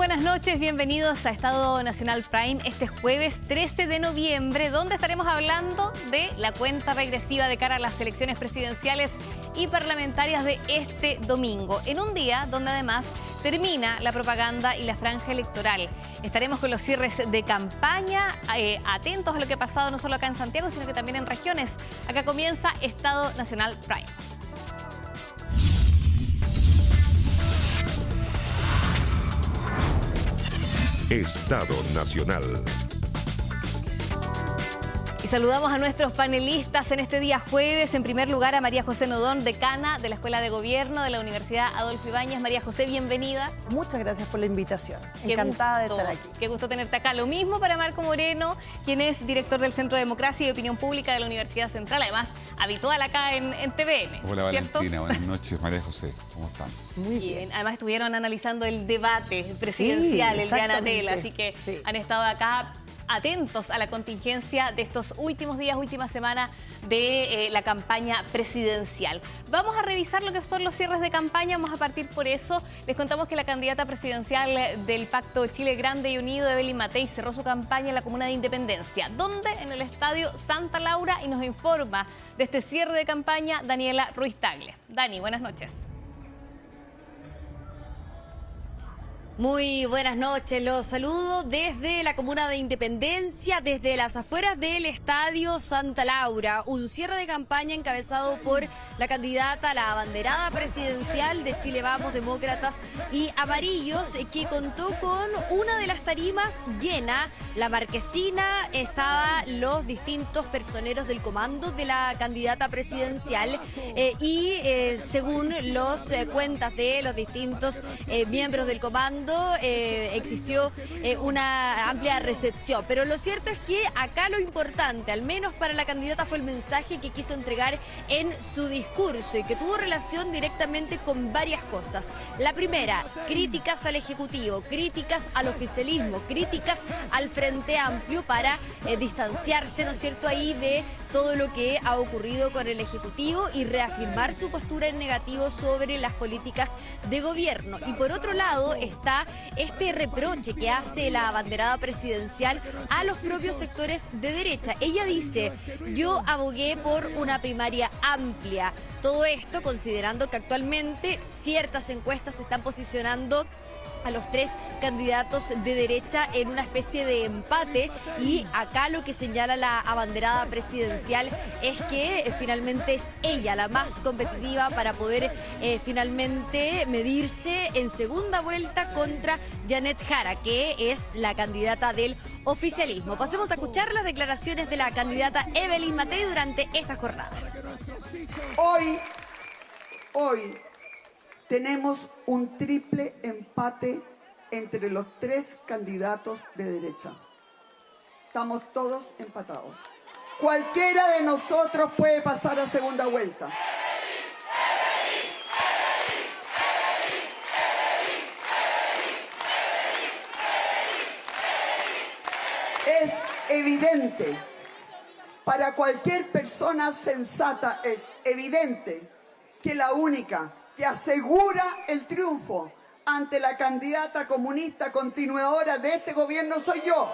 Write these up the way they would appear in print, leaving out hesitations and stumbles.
buenas noches, bienvenidos a Estado Nacional Prime este jueves 13 de noviembre, donde estaremos hablando de la cuenta regresiva de cara a las elecciones presidenciales y parlamentarias de este domingo, en un día donde además termina la propaganda y la franja electoral. Estaremos con los cierres de campaña, atentos a lo que ha pasado no solo acá en Santiago, sino que también en regiones. Acá comienza Estado Nacional Prime. Estado Nacional. Y saludamos a nuestros panelistas en este día jueves. En primer lugar a María José Nodón, decana de la Escuela de Gobierno de la Universidad Adolfo Ibáñez. María José, bienvenida. Muchas gracias por la invitación. Encantada de estar aquí. Qué gusto tenerte acá. Lo mismo para Marco Moreno, quien es director del Centro de Democracia y Opinión Pública de la Universidad Central, además habitual acá en TVN. Hola, ¿cierto? Valentina, buenas noches. María José, ¿cómo están? Muy bien. Además estuvieron analizando el debate presidencial, Sí, el de Anatel, exactamente. así que Sí. han estado acá atentos a la contingencia de estos últimos días, última semana de la campaña presidencial. Vamos a revisar lo que son los cierres de campaña, vamos a partir por eso. Les contamos que la candidata presidencial del Pacto Chile Grande y Unido, Evelyn Matei, cerró su campaña en la comuna de Independencia, donde en el estadio Santa Laura, y nos informa de este cierre de campaña Daniela Ruiz Tagle. Dani, buenas noches. Muy buenas noches, los saludo desde la comuna de Independencia, desde las afueras del Estadio Santa Laura. Un cierre de campaña encabezado por la candidata a la abanderada presidencial de Chile Vamos, Demócratas y Amarillos, que contó con una de las tarimas llena. La marquesina, estaban los distintos personeros del comando de la candidata presidencial y según las cuentas de los distintos miembros del comando, existió una amplia recepción. Pero lo cierto es que acá lo importante, al menos para la candidata, fue el mensaje que quiso entregar en su discurso y que tuvo relación directamente con varias cosas. La primera, críticas al Ejecutivo, críticas al oficialismo, críticas al Frente Amplio para distanciarse, ¿no es cierto?, ahí de todo lo que ha ocurrido con el Ejecutivo y reafirmar su postura en negativo sobre las políticas de gobierno. Y por otro lado está este reproche que hace la abanderada presidencial a los propios sectores de derecha. Ella dice: yo abogué por una primaria amplia. Todo esto considerando que actualmente ciertas encuestas se están posicionando a los tres candidatos de derecha en una especie de empate, y acá lo que señala la abanderada presidencial es que finalmente es ella la más competitiva para poder finalmente medirse en segunda vuelta contra Janet Jara, que es la candidata del oficialismo. Pasemos a escuchar las declaraciones de la candidata Evelyn Matei durante esta jornada. Hoy tenemos un triple empate entre los tres candidatos de derecha. Estamos todos empatados. Cualquiera de nosotros puede pasar a segunda vuelta. Es evidente, para cualquier persona sensata es evidente que la única que asegura el triunfo ante la candidata comunista continuadora de este gobierno soy yo.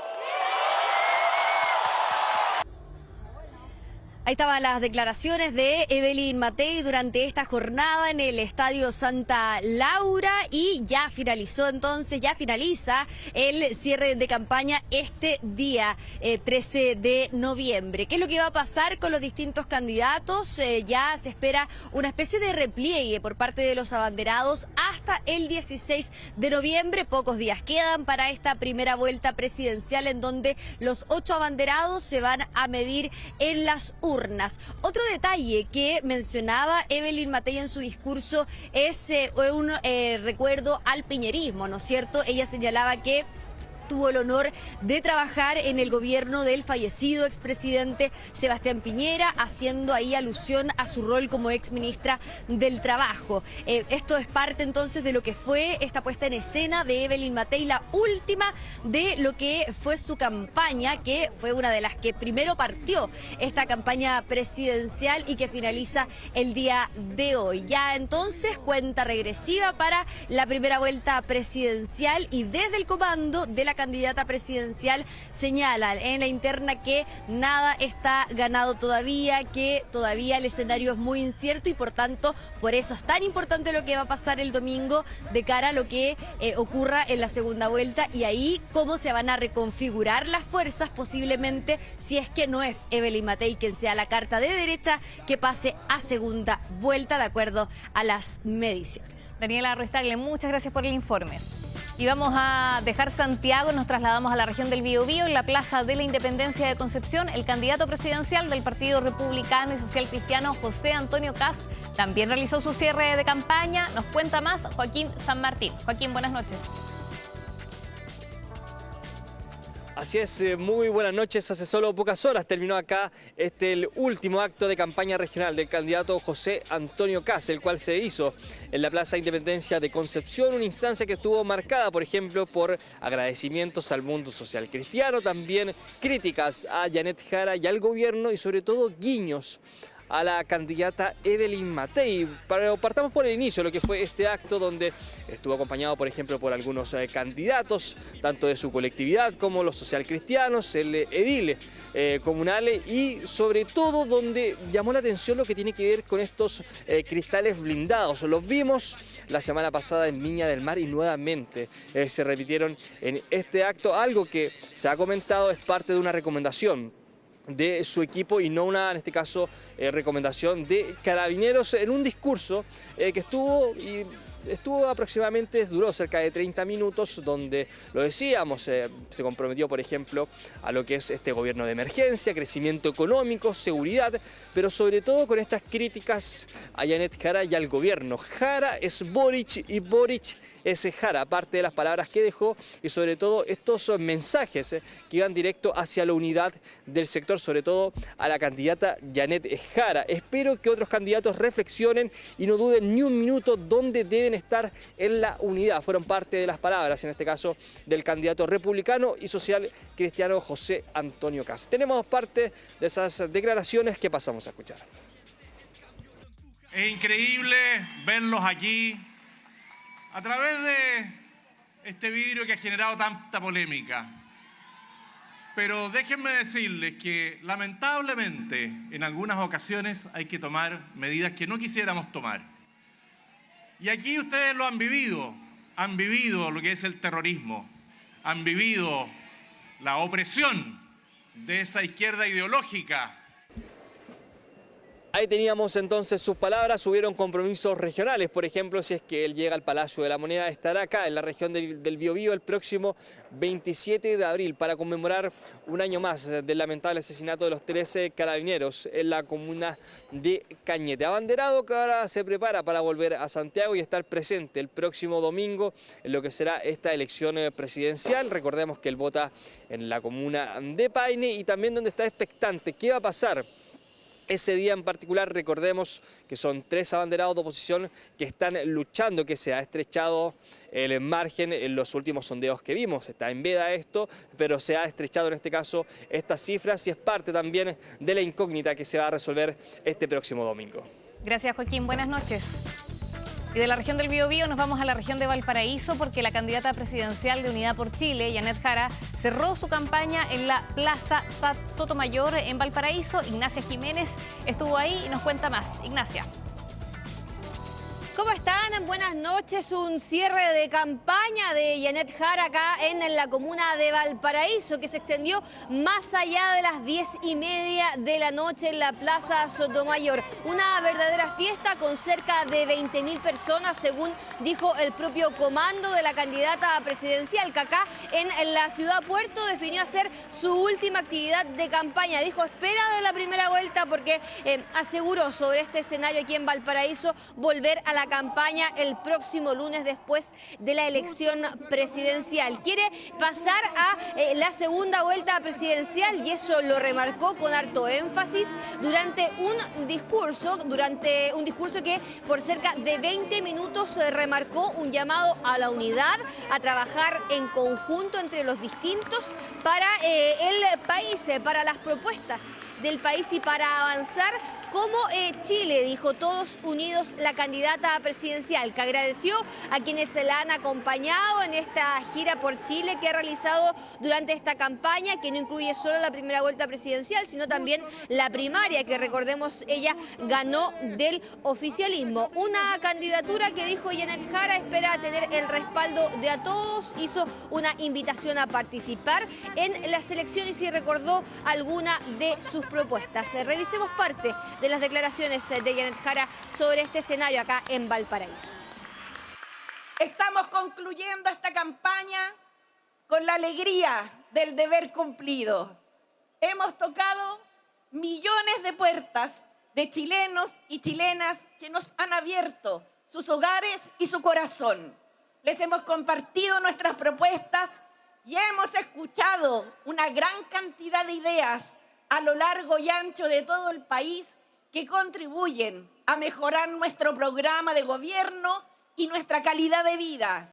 Ahí estaban las declaraciones de Evelyn Matei durante esta jornada en el Estadio Santa Laura, y ya finalizó entonces, ya finaliza el cierre de campaña este día 13 de noviembre. ¿Qué es lo que va a pasar con los distintos candidatos? Ya se espera una especie de repliegue por parte de los abanderados hasta el 16 de noviembre. Pocos días quedan para esta primera vuelta presidencial, en donde los 8 abanderados se van a medir en las urnas. Otro detalle que mencionaba Evelyn Matei en su discurso es un recuerdo al piñerismo, ¿no es cierto? Ella señalaba que tuvo el honor de trabajar en el gobierno del fallecido expresidente Sebastián Piñera, haciendo ahí alusión a su rol como exministra del Trabajo. Esto es parte entonces de lo que fue esta puesta en escena de Evelyn Matei, la última de lo que fue su campaña, que fue una de las que primero partió esta campaña presidencial y que finaliza el día de hoy. Ya entonces cuenta regresiva para la primera vuelta presidencial, y desde el comando de la candidata presidencial señalan en la interna que nada está ganado todavía, que todavía el escenario es muy incierto y por tanto por eso es tan importante lo que va a pasar el domingo de cara a lo que ocurra en la segunda vuelta, y ahí cómo se van a reconfigurar las fuerzas posiblemente, si es que no es Evelyn Matei quien sea la carta de derecha que pase a segunda vuelta de acuerdo a las mediciones. Daniela Ruiz-Tagle, muchas gracias por el informe. Y vamos a dejar Santiago, nos trasladamos a la región del Biobío, en la Plaza de la Independencia de Concepción. El candidato presidencial del Partido Republicano y Social Cristiano, José Antonio Kast, también realizó su cierre de campaña. Nos cuenta más Joaquín San Martín. Joaquín, buenas noches. Así es, muy buenas noches. Hace solo pocas horas terminó acá el último acto de campaña regional del candidato José Antonio Kast, el cual se hizo en la Plaza Independencia de Concepción, una instancia que estuvo marcada, por ejemplo, por agradecimientos al mundo social cristiano, también críticas a Janet Jara y al gobierno y sobre todo guiños a la candidata Evelyn Matei. Partamos por el inicio, lo que fue este acto, donde estuvo acompañado, por ejemplo, por algunos candidatos, tanto de su colectividad como los socialcristianos, el edil comunal, y sobre todo donde llamó la atención lo que tiene que ver con estos cristales blindados. Los vimos la semana pasada en Viña del Mar y nuevamente se repitieron en este acto. Algo que se ha comentado es parte de una recomendación de su equipo y no una, en este caso, recomendación de Carabineros, en un discurso que estuvo aproximadamente, duró cerca de 30 minutos, donde, lo decíamos, se comprometió, por ejemplo, a lo que es este gobierno de emergencia, crecimiento económico, seguridad, pero sobre todo con estas críticas a Janet Jara y al gobierno. Jara es Boric y Boric es Jara, parte de las palabras que dejó, y sobre todo estos mensajes que iban directo hacia la unidad del sector, sobre todo a la candidata Janet Jara. Espero que otros candidatos reflexionen y no duden ni un minuto dónde deben estar en la unidad. Fueron parte de las palabras, en este caso, del candidato republicano y social cristiano José Antonio Kast. Tenemos parte de esas declaraciones que pasamos a escuchar. Es increíble verlos aquí a través de este vidrio que ha generado tanta polémica. Pero déjenme decirles que lamentablemente en algunas ocasiones hay que tomar medidas que no quisiéramos tomar. Y aquí ustedes lo han vivido lo que es el terrorismo, han vivido la opresión de esa izquierda ideológica. Ahí teníamos entonces sus palabras. Hubieron compromisos regionales, por ejemplo, si es que él llega al Palacio de la Moneda, estará acá en la región del Biobío el próximo 27 de abril para conmemorar un año más del lamentable asesinato de los 13 carabineros en la comuna de Cañete. Abanderado que ahora se prepara para volver a Santiago y estar presente el próximo domingo en lo que será esta elección presidencial. Recordemos que él vota en la comuna de Paine y también donde está expectante qué va a pasar ese día en particular. Recordemos que son 3 abanderados de oposición que están luchando, que se ha estrechado el margen en los últimos sondeos que vimos. Está en veda esto, pero se ha estrechado en este caso estas cifras y es parte también de la incógnita que se va a resolver este próximo domingo. Gracias, Joaquín. Buenas noches. Y de la región del Biobío nos vamos a la región de Valparaíso porque la candidata presidencial de Unidad por Chile, Janet Jara, cerró su campaña en la Plaza Sotomayor en Valparaíso. Ignacia Jiménez estuvo ahí y nos cuenta más. Ignacia. ¿Cómo están? Buenas noches. Un cierre de campaña de Janet Jara acá en la comuna de Valparaíso, que se extendió más allá de las 10:30 de la noche en la Plaza Sotomayor. Una verdadera fiesta con cerca de 20.000 personas, según dijo el propio comando de la candidata presidencial, que acá en la ciudad Puerto definió hacer su última actividad de campaña. Dijo, espera de la primera vuelta porque aseguró sobre este escenario aquí en Valparaíso volver a la campaña el próximo lunes después de la elección presidencial. Quiere pasar a la segunda vuelta presidencial y eso lo remarcó con harto énfasis durante un discurso que por cerca de 20 minutos remarcó un llamado a la unidad, a trabajar en conjunto entre los distintos para el país, para las propuestas del país y para avanzar como Chile, dijo, todos unidos la candidata presidencial, que agradeció a quienes la han acompañado en esta gira por Chile que ha realizado durante esta campaña, que no incluye solo la primera vuelta presidencial, sino también la primaria, que recordemos ella ganó del oficialismo. Una candidatura que, dijo Janet Jara, espera tener el respaldo de a todos, hizo una invitación a participar en las elecciones y recordó alguna de sus propuestas. Revisemos parte de las declaraciones de Janet Jara sobre este escenario acá en Valparaíso. Estamos concluyendo esta campaña con la alegría del deber cumplido. Hemos tocado millones de puertas de chilenos y chilenas que nos han abierto sus hogares y su corazón. Les hemos compartido nuestras propuestas y hemos escuchado una gran cantidad de ideas a lo largo y ancho de todo el país que contribuyen a mejorar nuestro programa de gobierno y nuestra calidad de vida.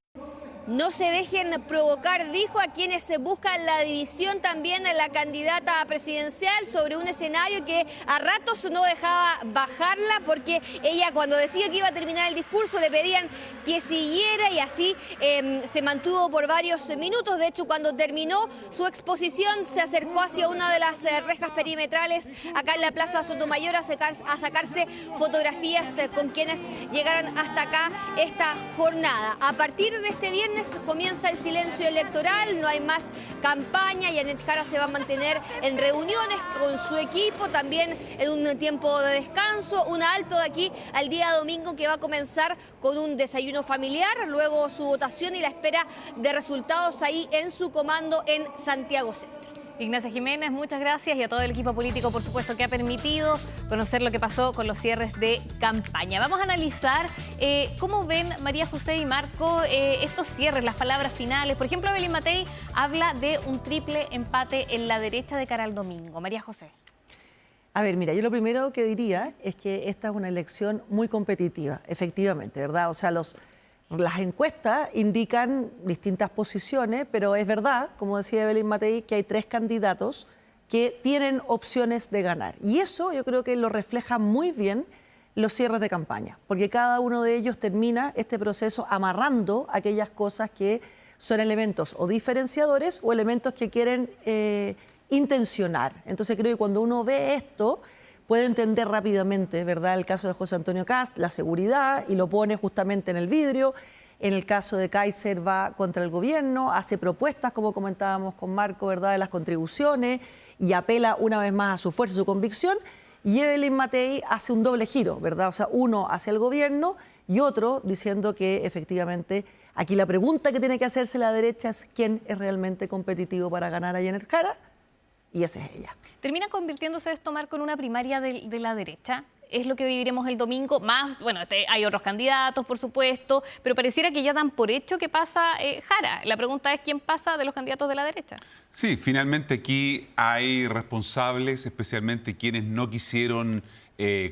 No se dejen provocar, dijo, a quienes se buscan la división también en la candidata presidencial sobre un escenario que a ratos no dejaba bajarla, porque ella, cuando decía que iba a terminar el discurso, le pedían que siguiera y así se mantuvo por varios minutos. De hecho, cuando terminó su exposición se acercó hacia una de las rejas perimetrales acá en la Plaza Sotomayor a sacarse fotografías con quienes llegaron hasta acá esta jornada. A partir de este viernes comienza el silencio electoral, no hay más campaña. Janet Jara se va a mantener en reuniones con su equipo, también en un tiempo de descanso, un alto de aquí al día domingo que va a comenzar con un desayuno familiar, luego su votación y la espera de resultados ahí en su comando en Santiago Centro. Ignacia Jiménez, muchas gracias, y a todo el equipo político, por supuesto, que ha permitido conocer lo que pasó con los cierres de campaña. Vamos a analizar cómo ven María José y Marco estos cierres, las palabras finales. Por ejemplo, Evelyn Matei habla de un triple empate en la derecha de cara al domingo. María José. A ver, mira, yo lo primero que diría es que esta es una elección muy competitiva, efectivamente, ¿verdad? O sea, las encuestas indican distintas posiciones, pero es verdad, como decía Evelyn Matei, que hay 3 candidatos que tienen opciones de ganar. Y eso yo creo que lo refleja muy bien los cierres de campaña, porque cada uno de ellos termina este proceso amarrando aquellas cosas que son elementos o diferenciadores o elementos que quieren intencionar. Entonces creo que cuando uno ve esto, puede entender rápidamente, ¿verdad?, el caso de José Antonio Kast, la seguridad, y lo pone justamente en el vidrio. En el caso de Kaiser va contra el gobierno, hace propuestas, como comentábamos con Marco, ¿verdad?, de las contribuciones, y apela una vez más a su fuerza y su convicción. Y Evelyn Matei hace un doble giro, ¿verdad? O sea, uno hacia el gobierno y otro diciendo que efectivamente aquí la pregunta que tiene que hacerse la derecha es quién es realmente competitivo para ganar a Janet Jara. Y esa es ella. ¿Termina convirtiéndose esto, Marco, en una primaria de la derecha? Es lo que viviremos el domingo. Más, bueno, hay otros candidatos, por supuesto, pero pareciera que ya dan por hecho que pasa Jara. La pregunta es quién pasa de los candidatos de la derecha. Sí, finalmente aquí hay responsables, especialmente quienes no quisieron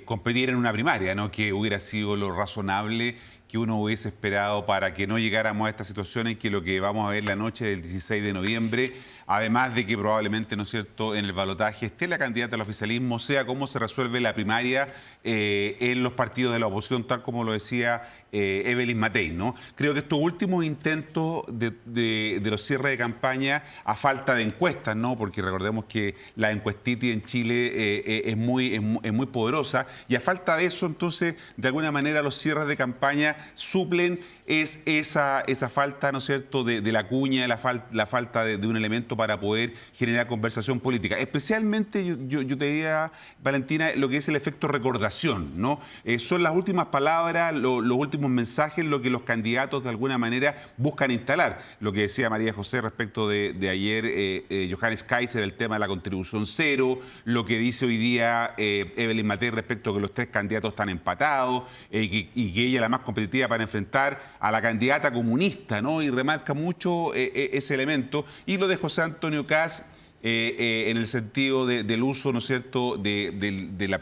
competir en una primaria, ¿no?, que hubiera sido lo razonable que uno hubiese esperado para que no llegáramos a esta situación en que lo que vamos a ver la noche del 16 de noviembre, además de que probablemente, ¿no es cierto?, en el balotaje esté la candidata al oficialismo, sea cómo se resuelve la primaria en los partidos de la oposición, tal como lo decía Evelyn Matei, ¿no? Creo que estos últimos intentos de los cierres de campaña, a falta de encuestas, ¿no?, porque recordemos que la encuestitis en Chile es muy poderosa, y a falta de eso, entonces, de alguna manera los cierres de campaña suplen esa falta, ¿no es cierto?, de la cuña, la falta de un elemento para poder generar conversación política. Especialmente, yo te diría, Valentina, lo que es el efecto recordación, ¿no? Son las últimas palabras, los últimos últimos mensajes lo que los candidatos de alguna manera buscan instalar. Lo que decía María José respecto de ayer Johannes Kaiser, el tema de la contribución cero, lo que dice hoy día Evelyn Matei respecto a que los 3 candidatos están empatados y que ella es la más competitiva para enfrentar a la candidata comunista, ¿no? Y remarca mucho ese elemento. Y lo de José Antonio Kast, en el sentido del uso, ¿no es cierto?, de la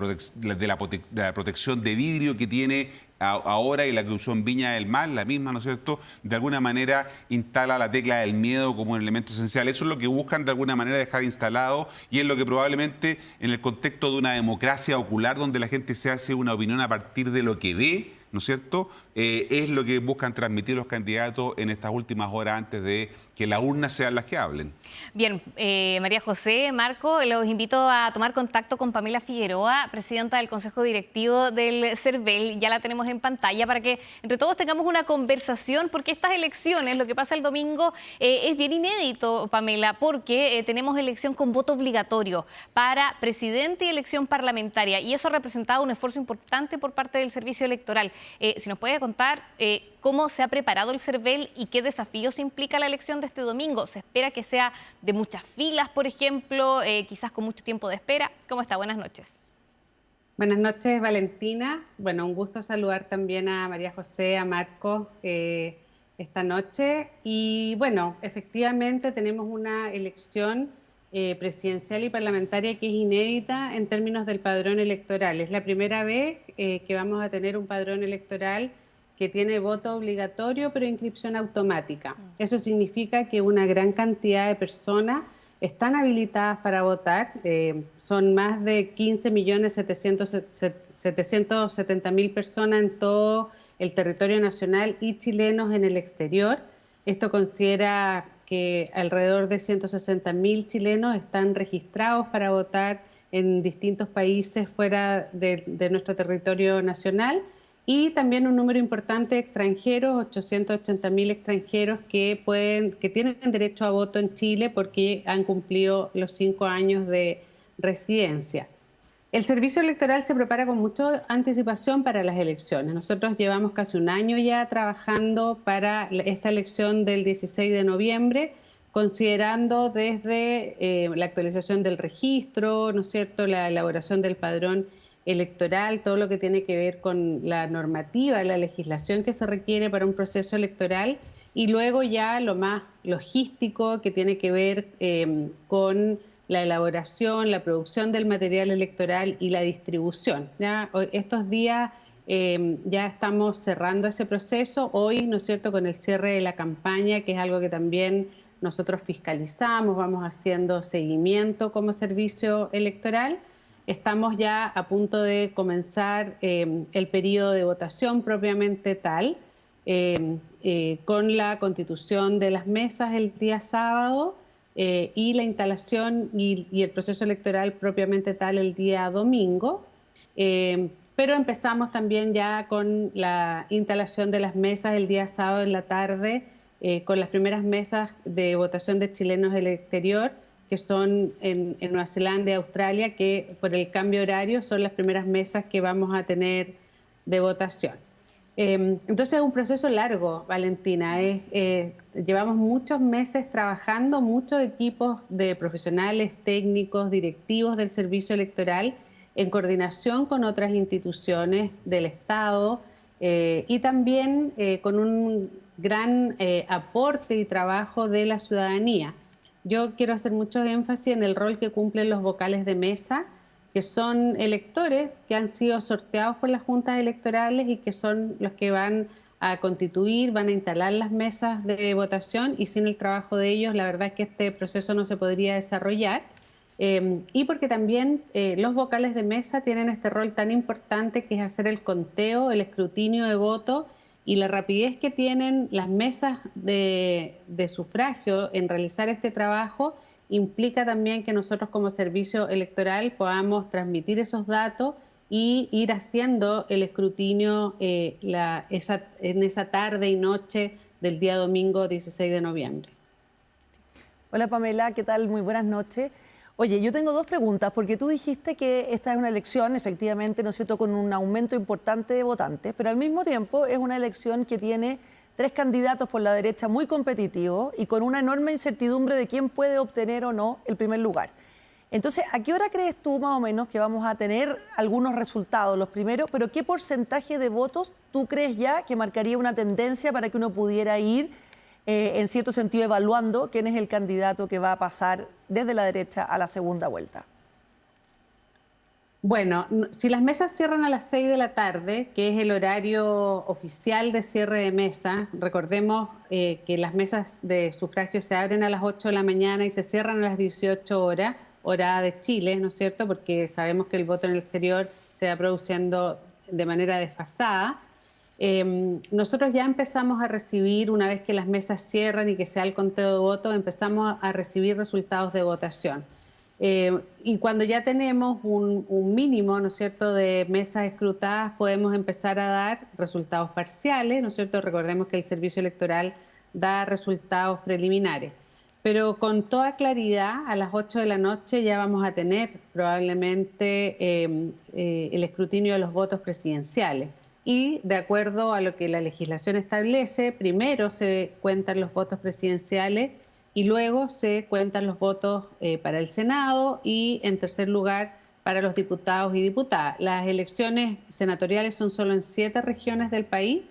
protección de vidrio que tiene ahora y la que usó en Viña del Mar, la misma, ¿no es cierto?, de alguna manera instala la tecla del miedo como un elemento esencial. Eso es lo que buscan de alguna manera dejar instalado y es lo que probablemente en el contexto de una democracia ocular donde la gente se hace una opinión a partir de lo que ve, ¿no es cierto?, es lo que buscan transmitir los candidatos en estas últimas horas antes de que las urnas sean las que hablen. Bien, María José, Marco, los invito a tomar contacto con Pamela Figueroa, presidenta del Consejo Directivo del CERVEL. Ya la tenemos en pantalla para que entre todos tengamos una conversación, porque estas elecciones, lo que pasa el domingo, es bien inédito, Pamela, porque tenemos elección con voto obligatorio para presidente y elección parlamentaria, y eso ha representado un esfuerzo importante por parte del Servicio Electoral. Si nos puede contar cómo se ha preparado el CERVEL y qué desafíos implica la elección de este domingo. ¿Se espera que sea de muchas filas, por ejemplo, quizás con mucho tiempo de espera? ¿Cómo está? Buenas noches. Buenas noches, Valentina. Bueno, un gusto saludar también a María José, a Marco esta noche. Y bueno, efectivamente tenemos una elección presidencial y parlamentaria que es inédita en términos del padrón electoral. Es la primera vez que vamos a tener un padrón electoral que tiene voto obligatorio pero inscripción automática. Eso significa que una gran cantidad de personas están habilitadas para votar. Son más de 15.770.000 personas en todo el territorio nacional y chilenos en el exterior. Esto considera que alrededor de 160.000 chilenos están registrados para votar en distintos países fuera de nuestro territorio nacional. Y también un número importante de extranjeros, 880.000 extranjeros que tienen derecho a voto en Chile porque han cumplido los 5 años de residencia. El servicio electoral se prepara con mucha anticipación para las elecciones. Nosotros llevamos casi un año ya trabajando para esta elección del 16 de noviembre, considerando desde la actualización del registro, ¿no es cierto?, la elaboración del padrón electoral, todo lo que tiene que ver con la normativa, la legislación que se requiere para un proceso electoral, y luego ya lo más logístico que tiene que ver con la elaboración, la producción del material electoral y la distribución. ¿Ya? Estos días ya estamos cerrando ese proceso, hoy, ¿no es cierto?, con el cierre de la campaña, que es algo que también nosotros fiscalizamos, vamos haciendo seguimiento como servicio electoral. Estamos ya a punto de comenzar el periodo de votación propiamente tal, con la constitución de las mesas el día sábado y la instalación y el proceso electoral propiamente tal el día domingo. Pero empezamos también ya con la instalación de las mesas el día sábado en la tarde, con las primeras mesas de votación de chilenos en el exterior, que son en Nueva Zelanda y Australia, que por el cambio horario son las primeras mesas que vamos a tener de votación. Entonces es un proceso largo, Valentina. Llevamos muchos meses trabajando, muchos equipos de profesionales, técnicos, directivos del servicio electoral, en coordinación con otras instituciones del Estado y también con un gran aporte y trabajo de la ciudadanía. Yo quiero hacer mucho énfasis en el rol que cumplen los vocales de mesa, que son electores que han sido sorteados por las juntas electorales y que son los que van a constituir, van a instalar las mesas de votación, y sin el trabajo de ellos la verdad es que este proceso no se podría desarrollar. Y porque también los vocales de mesa tienen este rol tan importante que es hacer el conteo, el escrutinio de voto, y la rapidez que tienen las mesas de sufragio en realizar este trabajo implica también que nosotros como servicio electoral podamos transmitir esos datos y ir haciendo el escrutinio en esa tarde y noche del día domingo 16 de noviembre. Hola Pamela, ¿qué tal? Muy buenas noches. Oye, yo tengo dos preguntas, porque tú dijiste que esta es una elección, efectivamente, ¿no es cierto?, con un aumento importante de votantes, pero al mismo tiempo es una elección que tiene 3 candidatos por la derecha muy competitivos y con una enorme incertidumbre de quién puede obtener o no el primer lugar. Entonces, ¿a qué hora crees tú más o menos que vamos a tener algunos resultados, los primeros, pero qué porcentaje de votos tú crees ya que marcaría una tendencia para que uno pudiera ir, en cierto sentido, evaluando quién es el candidato que va a pasar desde la derecha a la segunda vuelta? Bueno, si las mesas cierran a las 6 de la tarde, que es el horario oficial de cierre de mesa, recordemos que las mesas de sufragio se abren a las 8 de la mañana y se cierran a las 18 horas, hora de Chile, ¿no es cierto? Porque sabemos que el voto en el exterior se va produciendo de manera desfasada. Nosotros ya empezamos a recibir, una vez que las mesas cierran y que sea el conteo de votos, empezamos a recibir resultados de votación. Y cuando ya tenemos un mínimo, ¿no es cierto?, de mesas escrutadas, podemos empezar a dar resultados parciales, ¿no es cierto? Recordemos que el Servicio Electoral da resultados preliminares. Pero con toda claridad, a las 8 de la noche ya vamos a tener probablemente el escrutinio de los votos presidenciales. Y de acuerdo a lo que la legislación establece, primero se cuentan los votos presidenciales y luego se cuentan los votos para el Senado y, en tercer lugar, para los diputados y diputadas. Las elecciones senatoriales son solo en 7 regiones del país,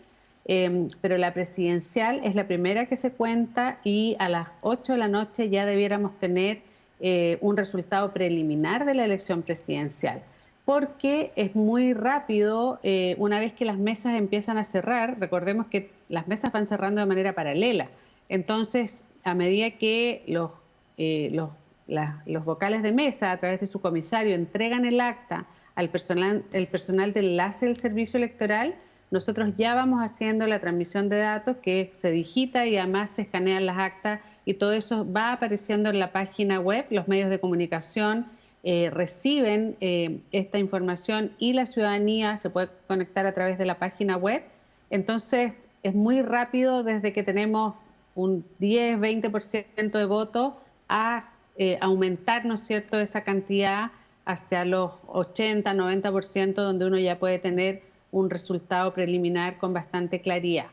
pero la presidencial es la primera que se cuenta y a las 8 de la noche ya debiéramos tener un resultado preliminar de la elección presidencial. Porque es muy rápido, una vez que las mesas empiezan a cerrar, recordemos que las mesas van cerrando de manera paralela. Entonces, a medida que los vocales de mesa, a través de su comisario, entregan el acta al personal de enlace del servicio electoral, nosotros ya vamos haciendo la transmisión de datos que se digita y además se escanean las actas y todo eso va apareciendo en la página web. Los medios de comunicación reciben esta información y la ciudadanía se puede conectar a través de la página web. Entonces, es muy rápido desde que tenemos un 10-20% de votos a aumentar, ¿no es cierto?, esa cantidad hasta los 80-90%, donde uno ya puede tener un resultado preliminar con bastante claridad.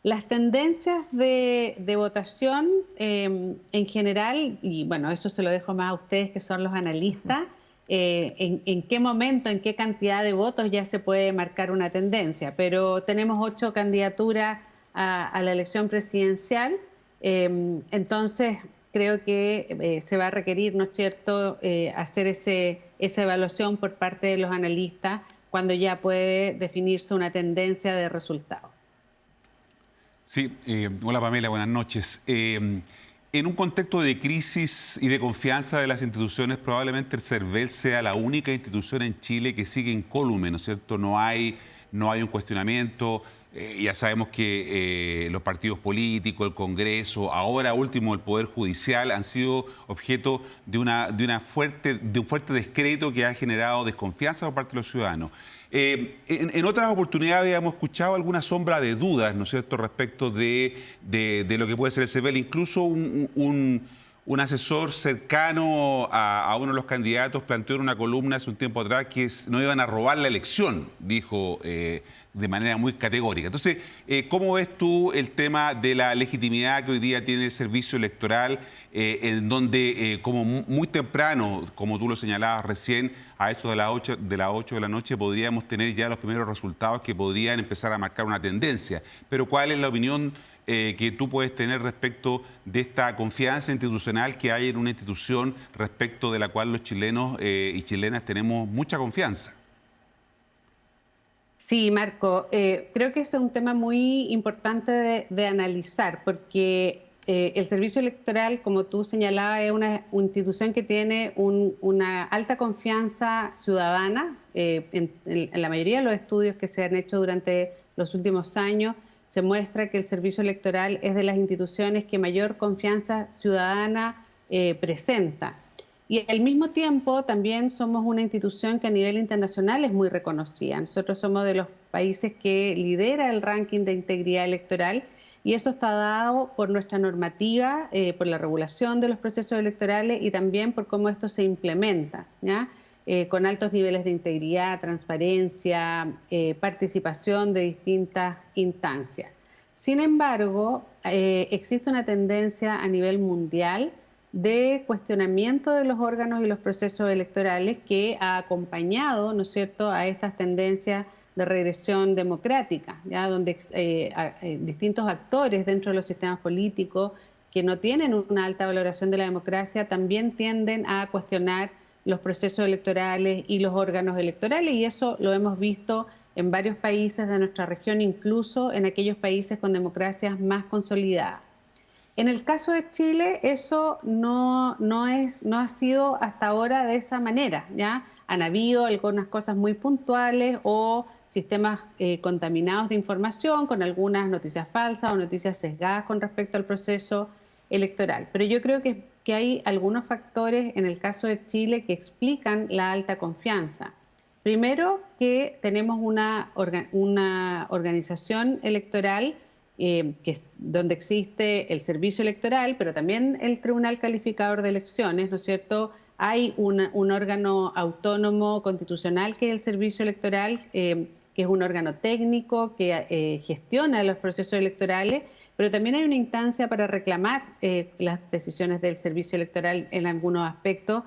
Las tendencias de votación en general, y bueno, eso se lo dejo más a ustedes que son los analistas, en qué momento, en qué cantidad de votos ya se puede marcar una tendencia, pero tenemos 8 candidaturas a la elección presidencial, entonces creo que se va a requerir, ¿no es cierto?, hacer esa evaluación por parte de los analistas cuando ya puede definirse una tendencia de resultados. Sí, hola Pamela, buenas noches. En un contexto de crisis y de confianza de las instituciones, probablemente el CERVEL sea la única institución en Chile que sigue incólume, ¿no es cierto? No hay un cuestionamiento. Ya sabemos que los partidos políticos, el Congreso, ahora último el Poder Judicial, han sido objeto de un fuerte descrédito que ha generado desconfianza por parte de los ciudadanos. En otras oportunidades habíamos escuchado alguna sombra de dudas, ¿no es cierto?, respecto de lo que puede ser el CERVEL. Incluso un asesor cercano a uno de los candidatos planteó en una columna hace un tiempo atrás que no iban a robar la elección, dijo de manera muy categórica. Entonces, ¿cómo ves tú el tema de la legitimidad que hoy día tiene el servicio electoral, en donde como muy temprano, como tú lo señalabas recién, a eso de las 8 de la noche podríamos tener ya los primeros resultados que podrían empezar a marcar una tendencia? Pero ¿cuál es la opinión que tú puedes tener respecto de esta confianza institucional que hay en una institución respecto de la cual los chilenos y chilenas tenemos mucha confianza? Sí, Marco, creo que ese es un tema muy importante de analizar, porque el servicio electoral, como tú señalabas, es una institución que tiene una alta confianza ciudadana. En la mayoría de los estudios que se han hecho durante los últimos años, se muestra que el servicio electoral es de las instituciones que mayor confianza ciudadana presenta. Y al mismo tiempo también somos una institución que a nivel internacional es muy reconocida. Nosotros somos de los países que lidera el ranking de integridad electoral y eso está dado por nuestra normativa, por la regulación de los procesos electorales y también por cómo esto se implementa, ¿ya? Con altos niveles de integridad, transparencia, participación de distintas instancias. Sin embargo, existe una tendencia a nivel mundial de cuestionamiento de los órganos y los procesos electorales que ha acompañado, ¿no es cierto?, a estas tendencias de regresión democrática, ¿ya? Donde distintos actores dentro de los sistemas políticos que no tienen una alta valoración de la democracia también tienden a cuestionar los procesos electorales y los órganos electorales, y eso lo hemos visto en varios países de nuestra región, incluso en aquellos países con democracias más consolidadas. En el caso de Chile, eso no ha sido hasta ahora de esa manera, ¿ya? Han habido algunas cosas muy puntuales o sistemas contaminados de información con algunas noticias falsas o noticias sesgadas con respecto al proceso electoral. Pero yo creo que hay algunos factores en el caso de Chile que explican la alta confianza. Primero, que tenemos una organización electoral donde existe el servicio electoral, pero también el Tribunal Calificador de Elecciones, ¿no es cierto? Hay un órgano autónomo constitucional que es el servicio electoral, que es un órgano técnico que gestiona los procesos electorales, pero también hay una instancia para reclamar las decisiones del servicio electoral en algunos aspectos,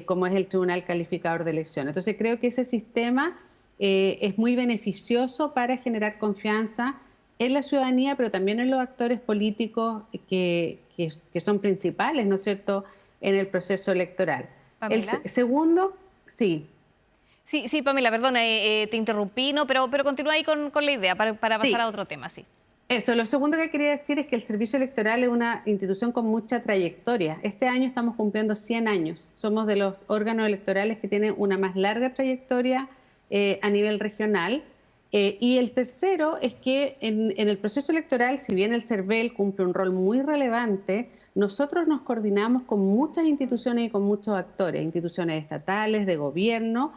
como es el Tribunal Calificador de Elecciones. Entonces creo que ese sistema es muy beneficioso para generar confianza en la ciudadanía, pero también en los actores políticos que son principales, ¿no es cierto?, en el proceso electoral. ¿Pamela? El segundo, sí. Sí, Pamela, perdón, te interrumpí, no, pero continúa ahí con la idea para pasar Sí. a otro tema, sí. Eso, lo segundo que quería decir es que el Servicio Electoral es una institución con mucha trayectoria. Este año estamos cumpliendo 100 años. Somos de los órganos electorales que tienen una más larga trayectoria a nivel regional. Y el tercero es que en el proceso electoral, si bien el CERVEL cumple un rol muy relevante, nosotros nos coordinamos con muchas instituciones y con muchos actores, instituciones estatales, de gobierno,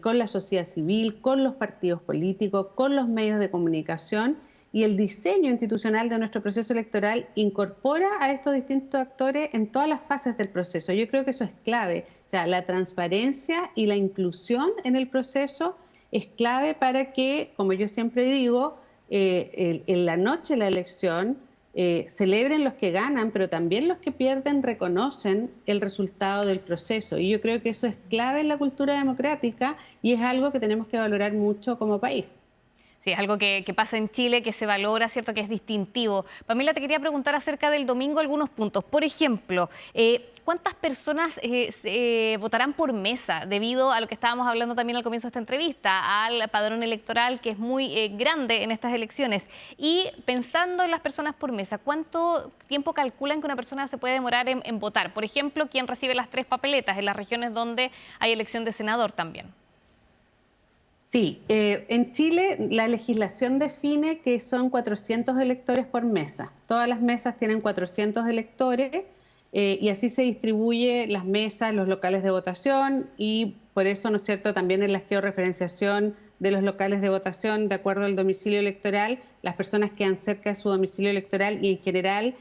con la sociedad civil, con los partidos políticos, con los medios de comunicación, y el diseño institucional de nuestro proceso electoral incorpora a estos distintos actores en todas las fases del proceso. Yo creo que eso es clave. O sea, la transparencia y la inclusión en el proceso es clave para que, como yo siempre digo, en la noche de la elección celebren los que ganan, pero también los que pierden reconocen el resultado del proceso. Y yo creo que eso es clave en la cultura democrática y es algo que tenemos que valorar mucho como país. Sí, es algo que pasa en Chile, que se valora, ¿cierto?, que es distintivo. Pamela, te quería preguntar acerca del domingo algunos puntos. Por ejemplo, ¿cuántas personas votarán por mesa debido a lo que estábamos hablando también al comienzo de esta entrevista, al padrón electoral que es muy grande en estas elecciones? Y pensando en las personas por mesa, ¿cuánto tiempo calculan que una persona se puede demorar en votar? Por ejemplo, ¿quién recibe las 3 papeletas en las regiones donde hay elección de senador también? Sí, en Chile la legislación define que son 400 electores por mesa. Todas las mesas tienen 400 electores y así se distribuye las mesas, los locales de votación, y por eso, ¿no es cierto?, también en la georreferenciación de los locales de votación de acuerdo al domicilio electoral, las personas quedan cerca de su domicilio electoral y en general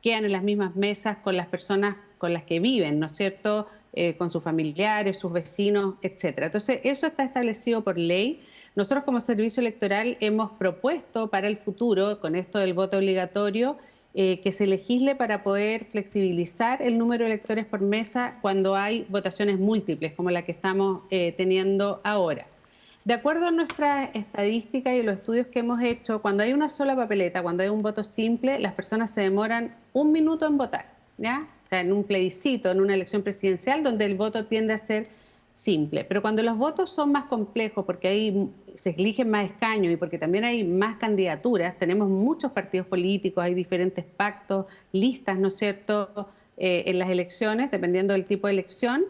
quedan en las mismas mesas con las personas con las que viven, ¿no es cierto?, con sus familiares, sus vecinos, etcétera. Entonces, eso está establecido por ley. Nosotros como Servicio Electoral hemos propuesto para el futuro, con esto del voto obligatorio, que se legisle para poder flexibilizar el número de electores por mesa cuando hay votaciones múltiples, como la que estamos teniendo ahora. De acuerdo a nuestras estadísticas y los estudios que hemos hecho, cuando hay una sola papeleta, cuando hay un voto simple, las personas se demoran 1 minuto en votar, ¿ya? O sea, en un plebiscito, en una elección presidencial, donde el voto tiende a ser simple. Pero cuando los votos son más complejos, porque ahí se eligen más escaños y porque también hay más candidaturas, tenemos muchos partidos políticos, hay diferentes pactos, listas, ¿no es cierto?, en las elecciones, dependiendo del tipo de elección.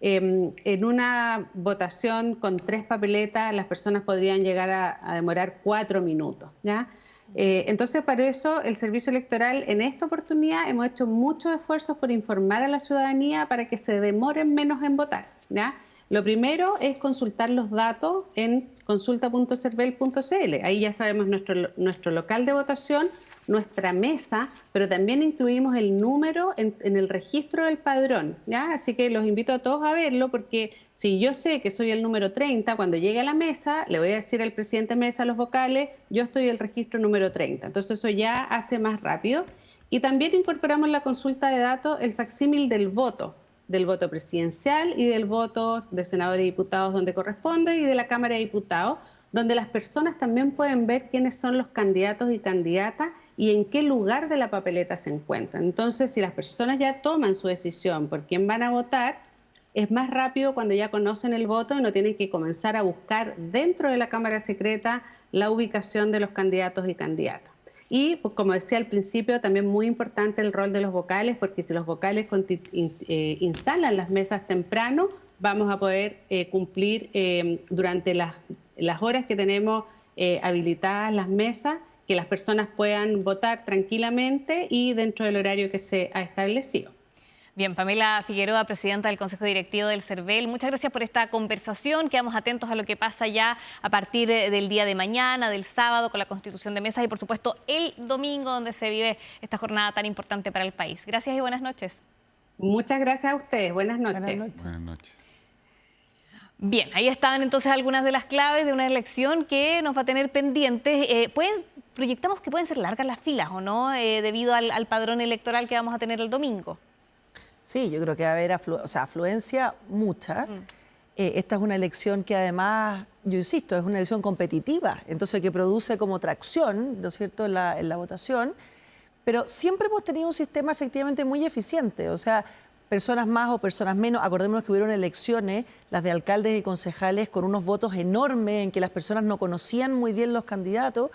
En una votación con 3 papeletas, las personas podrían llegar a demorar 4 minutos, ¿ya? Entonces, para eso, el Servicio Electoral, en esta oportunidad, hemos hecho muchos esfuerzos por informar a la ciudadanía para que se demoren menos en votar, ¿ya? Lo primero es consultar los datos en consulta.cervel.cl. Ahí ya sabemos nuestro local de votación, nuestra mesa, pero también incluimos el número en el registro del padrón, ¿ya? Así que los invito a todos a verlo, porque si yo sé que soy el número 30, cuando llegue a la mesa, le voy a decir al presidente de mesa, a los vocales, yo estoy en el registro número 30. Entonces eso ya hace más rápido. Y también incorporamos en la consulta de datos el facsímil del voto presidencial y del voto de senadores y diputados donde corresponde, y de la Cámara de Diputados, donde las personas también pueden ver quiénes son los candidatos y candidatas y en qué lugar de la papeleta se encuentran. Entonces, si las personas ya toman su decisión por quién van a votar, es más rápido cuando ya conocen el voto y no tienen que comenzar a buscar dentro de la Cámara Secreta la ubicación de los candidatos y candidatas. Y, pues, como decía al principio, también muy importante el rol de los vocales, porque si los vocales instalan las mesas temprano, vamos a poder cumplir durante las horas que tenemos habilitadas las mesas, que las personas puedan votar tranquilamente y dentro del horario que se ha establecido. Bien, Pamela Figueroa, presidenta del Consejo Directivo del CERVEL, muchas gracias por esta conversación. Quedamos atentos a lo que pasa ya a partir del día de mañana, del sábado, con la constitución de mesas y, por supuesto, el domingo, donde se vive esta jornada tan importante para el país. Gracias y buenas noches. Muchas gracias a ustedes. Buenas noches. Buenas noches. Buenas noches. Bien, ahí estaban entonces algunas de las claves de una elección que nos va a tener pendientes. Proyectamos que pueden ser largas las filas, ¿o no? Debido al padrón electoral que vamos a tener el domingo. Sí, yo creo que va a haber afluencia mucha. Esta es una elección que además, yo insisto, es una elección competitiva, entonces que produce como tracción, ¿no es cierto?, en la votación, pero siempre hemos tenido un sistema efectivamente muy eficiente, o sea, personas más o personas menos. Acordémonos que hubieron elecciones, las de alcaldes y concejales, con unos votos enormes en que las personas no conocían muy bien los candidatos,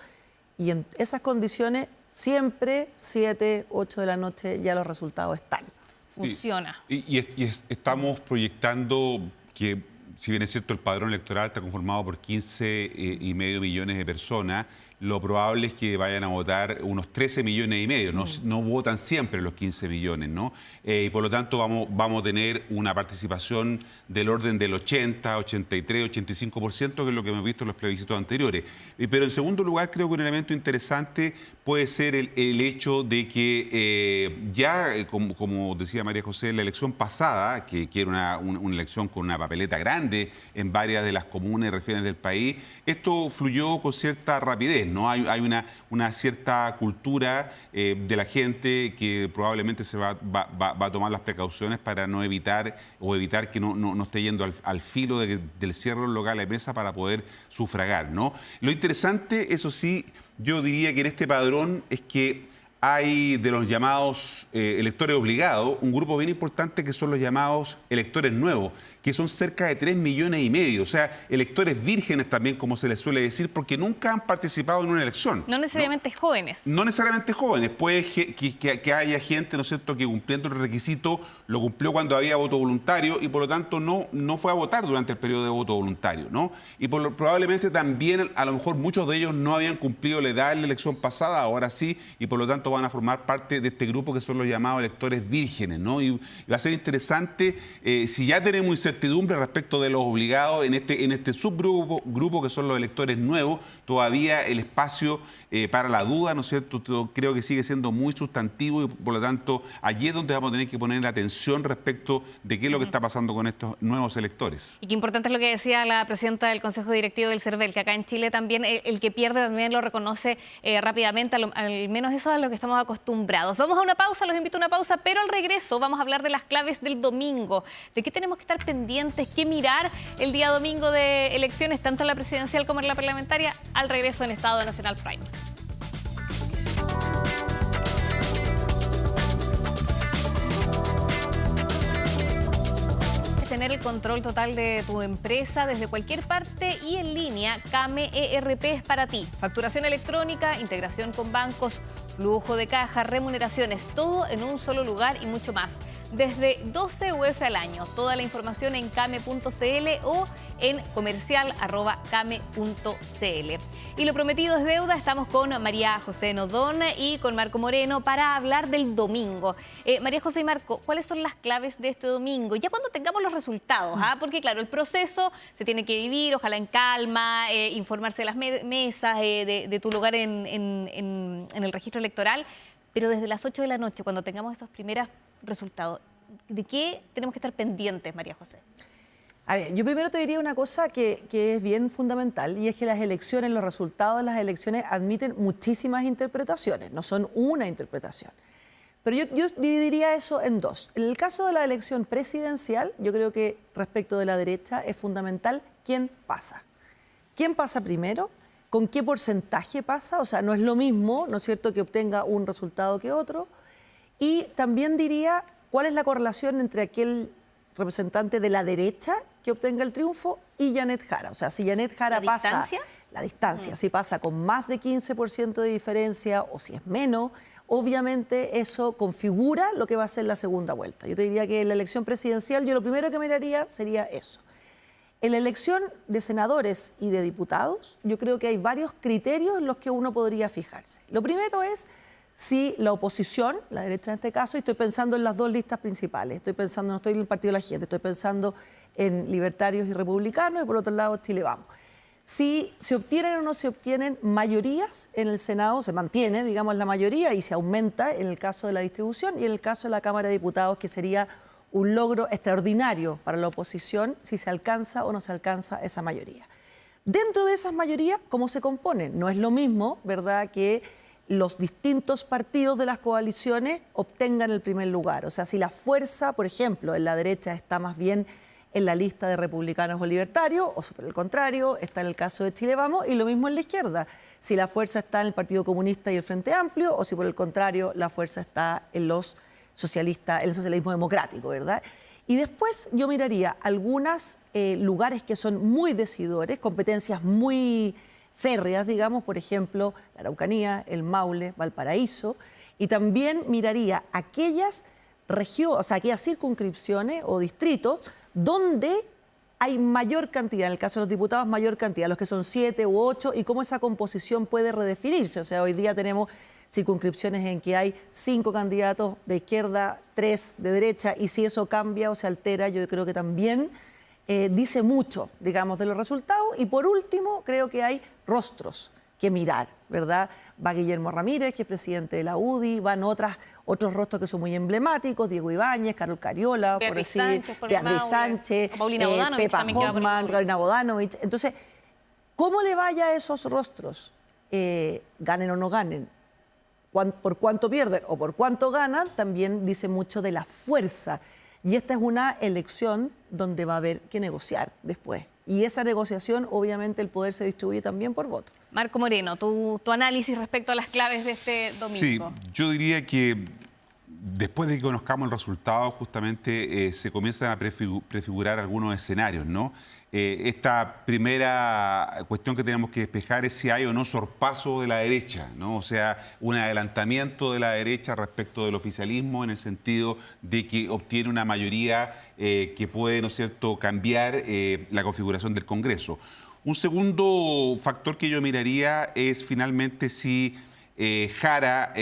y en esas condiciones siempre 7, 8 de la noche ya los resultados están. Funciona. Y estamos proyectando que, si bien es cierto, el padrón electoral está conformado por 15,5 millones de personas, lo probable es que vayan a votar unos 13,5 millones. No votan siempre los 15 millones, ¿no? Y por lo tanto vamos a tener una participación del orden del 80, 83, 85%, que es lo que hemos visto en los plebiscitos anteriores. Pero en segundo lugar, creo que un elemento interesante puede ser el hecho de que como decía María José, la elección pasada, que era una elección con una papeleta grande en varias de las comunas y regiones del país, esto fluyó con cierta rapidez, ¿no? Hay una cierta cultura de la gente que probablemente se va a tomar las precauciones para no evitar que no esté yendo al filo del cierre local de mesa para poder sufragar, ¿no? Lo interesante, eso sí, yo diría que en este padrón es que hay de los llamados electores obligados, un grupo bien importante que son los llamados electores nuevos, que son cerca de 3,5 millones, o sea, electores vírgenes también, como se les suele decir, porque nunca han participado en una elección. No necesariamente jóvenes. No necesariamente jóvenes, puede que haya gente, ¿no es cierto?, que cumpliendo el requisito lo cumplió cuando había voto voluntario y por lo tanto no fue a votar durante el periodo de voto voluntario, ¿no? Y probablemente también, a lo mejor muchos de ellos no habían cumplido la edad en la elección pasada, ahora sí, y por lo tanto van a formar parte de este grupo que son los llamados electores vírgenes, ¿no? Y va a ser interesante, si ya tenemos incertidumbre respecto de los obligados en este subgrupo que son los electores nuevos, todavía el espacio para la duda, ¿no es cierto?, creo que sigue siendo muy sustantivo y por lo tanto allí es donde vamos a tener que poner atención respecto de qué es lo que está pasando con estos nuevos electores. Y qué importante es lo que decía la presidenta del Consejo Directivo del CERVEL, que acá en Chile también el que pierde también lo reconoce rápidamente, al menos eso es a lo que estamos acostumbrados. Vamos a una pausa, los invito a una pausa, pero al regreso vamos a hablar de las claves del domingo, de qué tenemos que estar pendientes, qué mirar el día domingo de elecciones, tanto en la presidencial como en la parlamentaria, al regreso en Estado Nacional Prime. Tener el control total de tu empresa desde cualquier parte y en línea, Kame ERP es para ti. Facturación electrónica, integración con bancos, flujo de caja, remuneraciones, todo en un solo lugar y mucho más. Desde 12 UF al año. Toda la información en kame.cl o en comercial@kame.cl. Y lo prometido es deuda. Estamos con María José Nodón y con Marco Moreno para hablar del domingo. María José y Marco, ¿cuáles son las claves de este domingo? Ya cuando tengamos los resultados, porque claro, el proceso se tiene que vivir, ojalá en calma, informarse de las mesas, de tu lugar en el registro electoral, pero desde las 8 de la noche, cuando tengamos esos primeros resultados, ¿de qué tenemos que estar pendientes, María José? A ver, yo primero te diría una cosa que es bien fundamental, y es que las elecciones, los resultados de las elecciones admiten muchísimas interpretaciones, no son una interpretación. Pero yo dividiría eso en dos. En el caso de la elección presidencial, yo creo que respecto de la derecha es fundamental quién pasa. ¿Quién pasa primero? ¿Con qué porcentaje pasa? O sea, no es lo mismo, ¿no es cierto?, que obtenga un resultado que otro. Y también diría cuál es la correlación entre aquel representante de la derecha que obtenga el triunfo y Janet Jara. O sea, si Janet Jara pasa... La distancia, si pasa con más de 15% de diferencia o si es menos, obviamente eso configura lo que va a ser la segunda vuelta. Yo te diría que en la elección presidencial yo lo primero que miraría sería eso. En la elección de senadores y de diputados, yo creo que hay varios criterios en los que uno podría fijarse. Lo primero es si la oposición, la derecha en este caso, y estoy pensando en las dos listas principales, estoy pensando, no estoy en el Partido de la Gente, estoy pensando en libertarios y republicanos, y por otro lado Chile Vamos. Si se obtienen o no se obtienen mayorías en el Senado, se mantiene, digamos, la mayoría y se aumenta en el caso de la distribución, y en el caso de la Cámara de Diputados, que sería un logro extraordinario para la oposición si se alcanza o no se alcanza esa mayoría. Dentro de esas mayorías, ¿cómo se componen? No es lo mismo, ¿verdad?, que los distintos partidos de las coaliciones obtengan el primer lugar. O sea, si la fuerza, por ejemplo, en la derecha está más bien en la lista de republicanos o libertarios, o por el contrario, está en el caso de Chile Vamos, y lo mismo en la izquierda. Si la fuerza está en el Partido Comunista y el Frente Amplio, o si por el contrario la fuerza está en los socialistas, el socialismo democrático, ¿verdad? Y después yo miraría algunos lugares que son muy decidores, competencias muy férreas, digamos, por ejemplo, la Araucanía, el Maule, Valparaíso, y también miraría aquellas regiones, o sea, aquellas circunscripciones o distritos donde hay mayor cantidad, en el caso de los diputados, mayor cantidad, los que son 7 u 8, y cómo esa composición puede redefinirse. O sea, hoy día tenemos circunscripciones en que hay 5 candidatos de izquierda, 3 de derecha, y si eso cambia o se altera, yo creo que también dice mucho, digamos, de los resultados. Y por último, creo que hay rostros que mirar, ¿verdad? Va Guillermo Ramírez, que es presidente de la UDI, van otros rostros que son muy emblemáticos, Diego Ibáñez, Carol Cariola, Beatriz Sánchez, Paulina Bodanovich, Pepa Hoffman, Paulina Bodanovich. Entonces, ¿cómo le vaya a esos rostros? Ganen o no ganen, por cuánto pierden o por cuánto ganan, también dice mucho de la fuerza. Y esta es una elección donde va a haber que negociar después. Y esa negociación, obviamente, el poder se distribuye también por voto. Marco Moreno, tu análisis respecto a las claves de este domingo. Sí, yo diría que después de que conozcamos el resultado, justamente se comienzan a prefigurar algunos escenarios, ¿no? Esta primera cuestión que tenemos que despejar es si hay o no sorpaso de la derecha, ¿no? O sea, un adelantamiento de la derecha respecto del oficialismo en el sentido de que obtiene una mayoría que puede, ¿no es cierto?, cambiar la configuración del Congreso. Un segundo factor que yo miraría es finalmente si Jara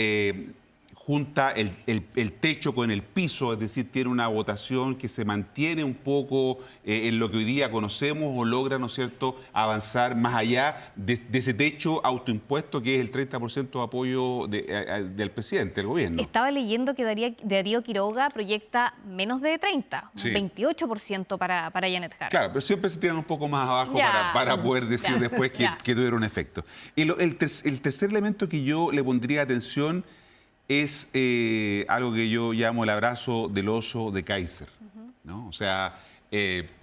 junta el techo con el piso, es decir, tiene una votación que se mantiene un poco en lo que hoy día conocemos o logra, ¿no es cierto?, avanzar más allá de ese techo autoimpuesto que es el 30% de apoyo del presidente, del gobierno. Estaba leyendo que Darío Quiroga proyecta menos de 30, sí, 28% para Janet Jara. Claro, pero siempre se tiran un poco más abajo para poder decir después que tuvieron efecto. Y el tercer elemento que yo le pondría atención es algo que yo llamo el abrazo del oso de Kaiser, ¿no? O sea,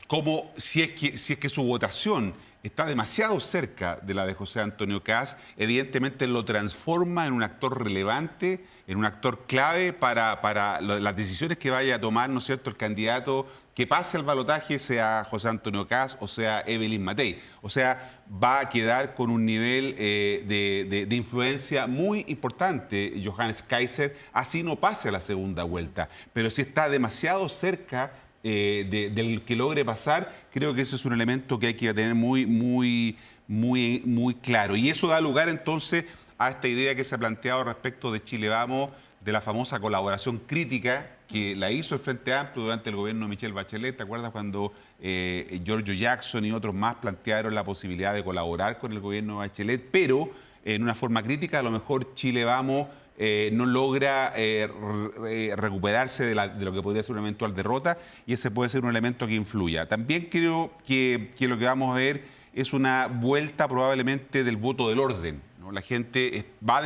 como si es que su votación está demasiado cerca de la de José Antonio Kast, evidentemente lo transforma en un actor relevante, en un actor clave para las decisiones que vaya a tomar, ¿no es cierto?, el candidato que pase al balotaje, sea José Antonio Kast o sea Evelyn Matei. O sea, va a quedar con un nivel de influencia muy importante Johannes Kaiser, así no pase a la segunda vuelta. Pero si está demasiado cerca del que logre pasar, creo que ese es un elemento que hay que tener muy muy claro. Y eso da lugar entonces a esta idea que se ha planteado respecto de Chile Vamos, de la famosa colaboración crítica que la hizo el Frente Amplio durante el gobierno de Michelle Bachelet. ¿Te acuerdas cuando Giorgio Jackson y otros más plantearon la posibilidad de colaborar con el gobierno de Bachelet, pero en una forma crítica? A lo mejor Chile Vamos no logra recuperarse de lo que podría ser una eventual derrota, y ese puede ser un elemento que influya. También creo que lo que vamos a ver es una vuelta probablemente del voto del orden, ¿no? La gente va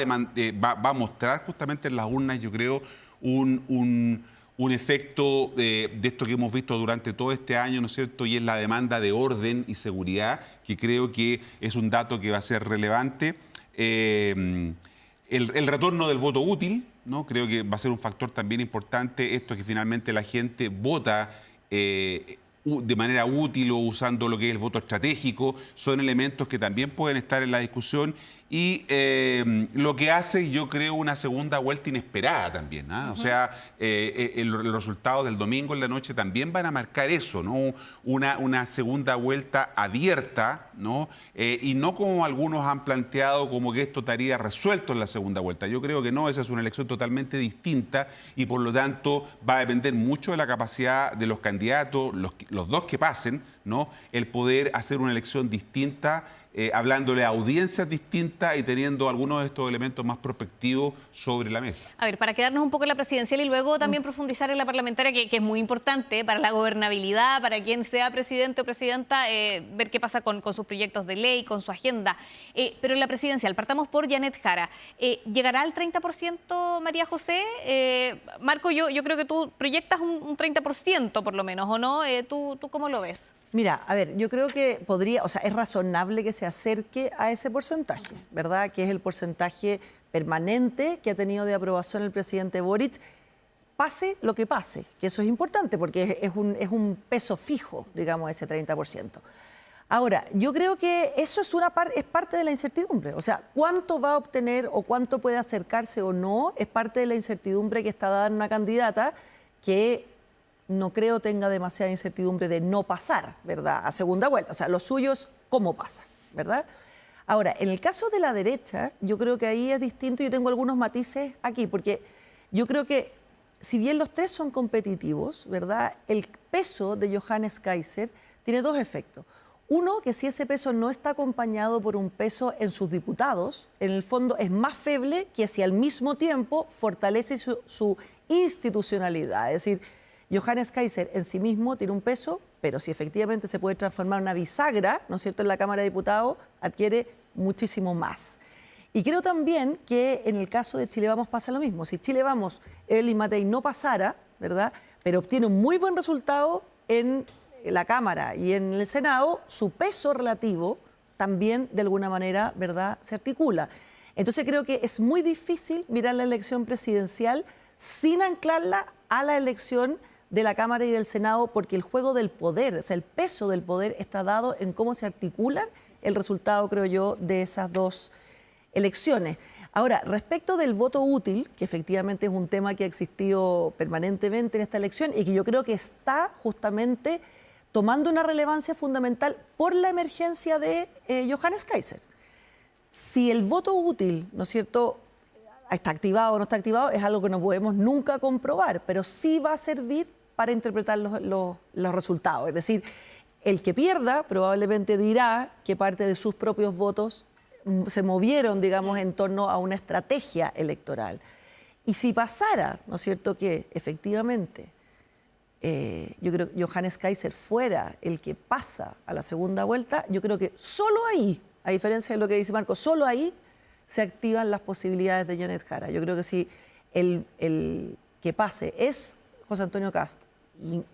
a mostrar justamente en las urnas, yo creo, un efecto de esto que hemos visto durante todo este año, ¿no es cierto? Y es la demanda de orden y seguridad, que creo que es un dato que va a ser relevante. El retorno del voto útil, ¿no? Creo que va a ser un factor también importante, esto que finalmente la gente vota de manera útil o usando lo que es el voto estratégico, son elementos que también pueden estar en la discusión, y lo que hace, yo creo, una segunda vuelta inesperada también, ¿ah? O sea, los resultados del domingo en la noche también van a marcar eso, ¿no? Una segunda vuelta abierta, ¿no? Y no como algunos han planteado, como que esto estaría resuelto en la segunda vuelta. Yo creo que no, esa es una elección totalmente distinta, y por lo tanto va a depender mucho de la capacidad de los candidatos, los dos que pasen, ¿no? El poder hacer una elección distinta, hablándole a audiencias distintas y teniendo algunos de estos elementos más prospectivos sobre la mesa. A ver, para quedarnos un poco en la presidencial y luego también profundizar en la parlamentaria, que es muy importante para la gobernabilidad, para quien sea presidente o presidenta, ver qué pasa con sus proyectos de ley, con su agenda. Pero en la presidencial, partamos por Janet Jara. ¿Llegará al 30%, María José? Marco, yo creo que tú proyectas un 30% por lo menos, ¿o no? ¿Tú cómo lo ves? Mira, a ver, yo creo que podría, o sea, es razonable que se acerque a ese porcentaje, ¿verdad? Que es el porcentaje permanente que ha tenido de aprobación el presidente Boric, pase lo que pase, que eso es importante porque es un peso fijo, digamos, ese 30%. Ahora, yo creo que eso es parte de la incertidumbre, o sea, cuánto va a obtener o cuánto puede acercarse o no es parte de la incertidumbre que está dada en una candidata que no creo tenga demasiada incertidumbre de no pasar, ¿verdad?, a segunda vuelta. O sea, lo suyo es cómo pasa, ¿verdad? Ahora, en el caso de la derecha, yo creo que ahí es distinto. Yo tengo algunos matices aquí, porque yo creo que si bien los tres son competitivos, ¿verdad?, el peso de Johannes Kaiser tiene dos efectos. Uno, que si ese peso no está acompañado por un peso en sus diputados, en el fondo es más feble que si al mismo tiempo fortalece su institucionalidad. Es decir, Johannes Kaiser en sí mismo tiene un peso, pero si efectivamente se puede transformar en una bisagra, ¿no es cierto?, en la Cámara de Diputados, adquiere muchísimo más. Y creo también que en el caso de Chile Vamos pasa lo mismo. Si Chile Vamos, Evelyn Matei no pasara, ¿verdad?, pero obtiene un muy buen resultado en la Cámara y en el Senado, su peso relativo también de alguna manera, ¿verdad?, se articula. Entonces creo que es muy difícil mirar la elección presidencial sin anclarla a la elección de la Cámara y del Senado, porque el juego del poder, o sea, el peso del poder está dado en cómo se articulan el resultado, creo yo, de esas dos elecciones. Ahora, respecto del voto útil, que efectivamente es un tema que ha existido permanentemente en esta elección y que yo creo que está justamente tomando una relevancia fundamental por la emergencia de Johannes Kaiser. Si el voto útil, ¿no es cierto?, está activado o no está activado, es algo que no podemos nunca comprobar, pero sí va a servir para interpretar los resultados. Es decir, el que pierda probablemente dirá que parte de sus propios votos se movieron, digamos, en torno a una estrategia electoral. Y si pasara, ¿no es cierto?, que efectivamente yo creo que Johannes Kaiser fuera el que pasa a la segunda vuelta, yo creo que solo ahí, a diferencia de lo que dice Marco, solo ahí se activan las posibilidades de Janet Jara. Yo creo que si el que pase es José Antonio Kast,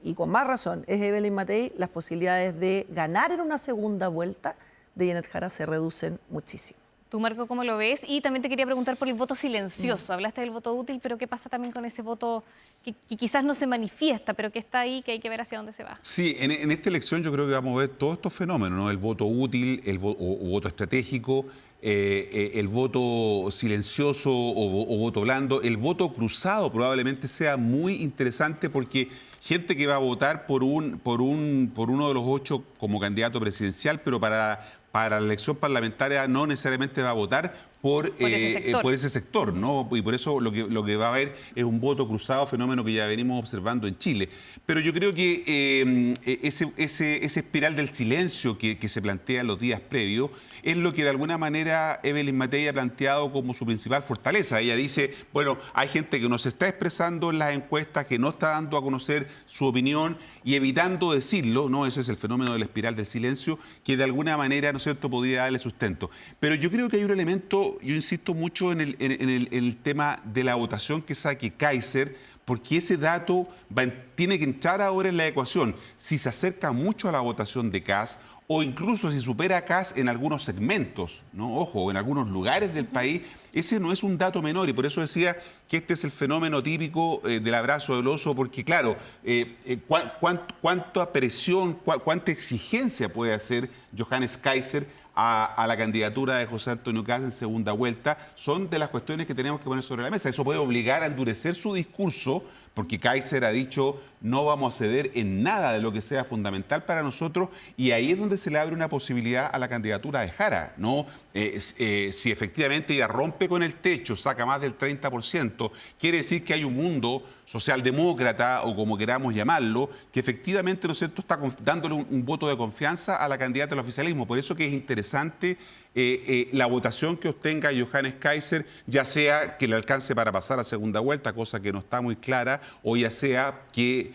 y con más razón es Evelyn Matei, las posibilidades de ganar en una segunda vuelta de Janet Jara se reducen muchísimo. Tú, Marco, ¿cómo lo ves? Y también te quería preguntar por el voto silencioso. Hablaste del voto útil, pero ¿qué pasa también con ese voto que quizás no se manifiesta, pero que está ahí, que hay que ver hacia dónde se va? Sí, en esta elección yo creo que vamos a ver todos estos fenómenos, ¿no? El voto útil, o voto estratégico, el voto silencioso o voto blando. El voto cruzado probablemente sea muy interesante, porque gente que va a votar por uno de los 8 como candidato presidencial, pero para para la elección parlamentaria no necesariamente va a votar por ese sector, ¿no? Y por eso lo que va a haber es un voto cruzado, fenómeno que ya venimos observando en Chile. Pero yo creo que ese espiral del silencio que se plantea en los días previos es lo que de alguna manera Evelyn Matei ha planteado como su principal fortaleza. Ella dice, bueno, hay gente que no se está expresando en las encuestas, que no está dando a conocer su opinión y evitando decirlo, ¿no? Ese es el fenómeno de la espiral del silencio, que de alguna manera, ¿no es cierto?, podría darle sustento. Pero yo creo que hay un elemento, yo insisto mucho en el tema de la votación que saque Kaiser, porque ese dato tiene que entrar ahora en la ecuación. Si se acerca mucho a la votación de Kast, o incluso si supera a Kast en algunos segmentos, ¿no? Ojo, en algunos lugares del país, ese no es un dato menor, y por eso decía que este es el fenómeno típico del abrazo del oso, porque claro, cuánta presión, cuánta exigencia puede hacer Johannes Kaiser a la candidatura de José Antonio Kast en segunda vuelta, son de las cuestiones que tenemos que poner sobre la mesa. Eso puede obligar a endurecer su discurso, porque Kaiser ha dicho no vamos a ceder en nada de lo que sea fundamental para nosotros, y ahí es donde se le abre una posibilidad a la candidatura de Jara, ¿no? Si efectivamente ella rompe con el techo, saca más del 30%, quiere decir que hay un mundo socialdemócrata, o como queramos llamarlo, que efectivamente, ¿no es cierto?, está dándole un voto de confianza a la candidata del oficialismo. Por eso que es interesante la votación que obtenga Johannes Kaiser, ya sea que le alcance para pasar a segunda vuelta, cosa que no está muy clara, o ya sea que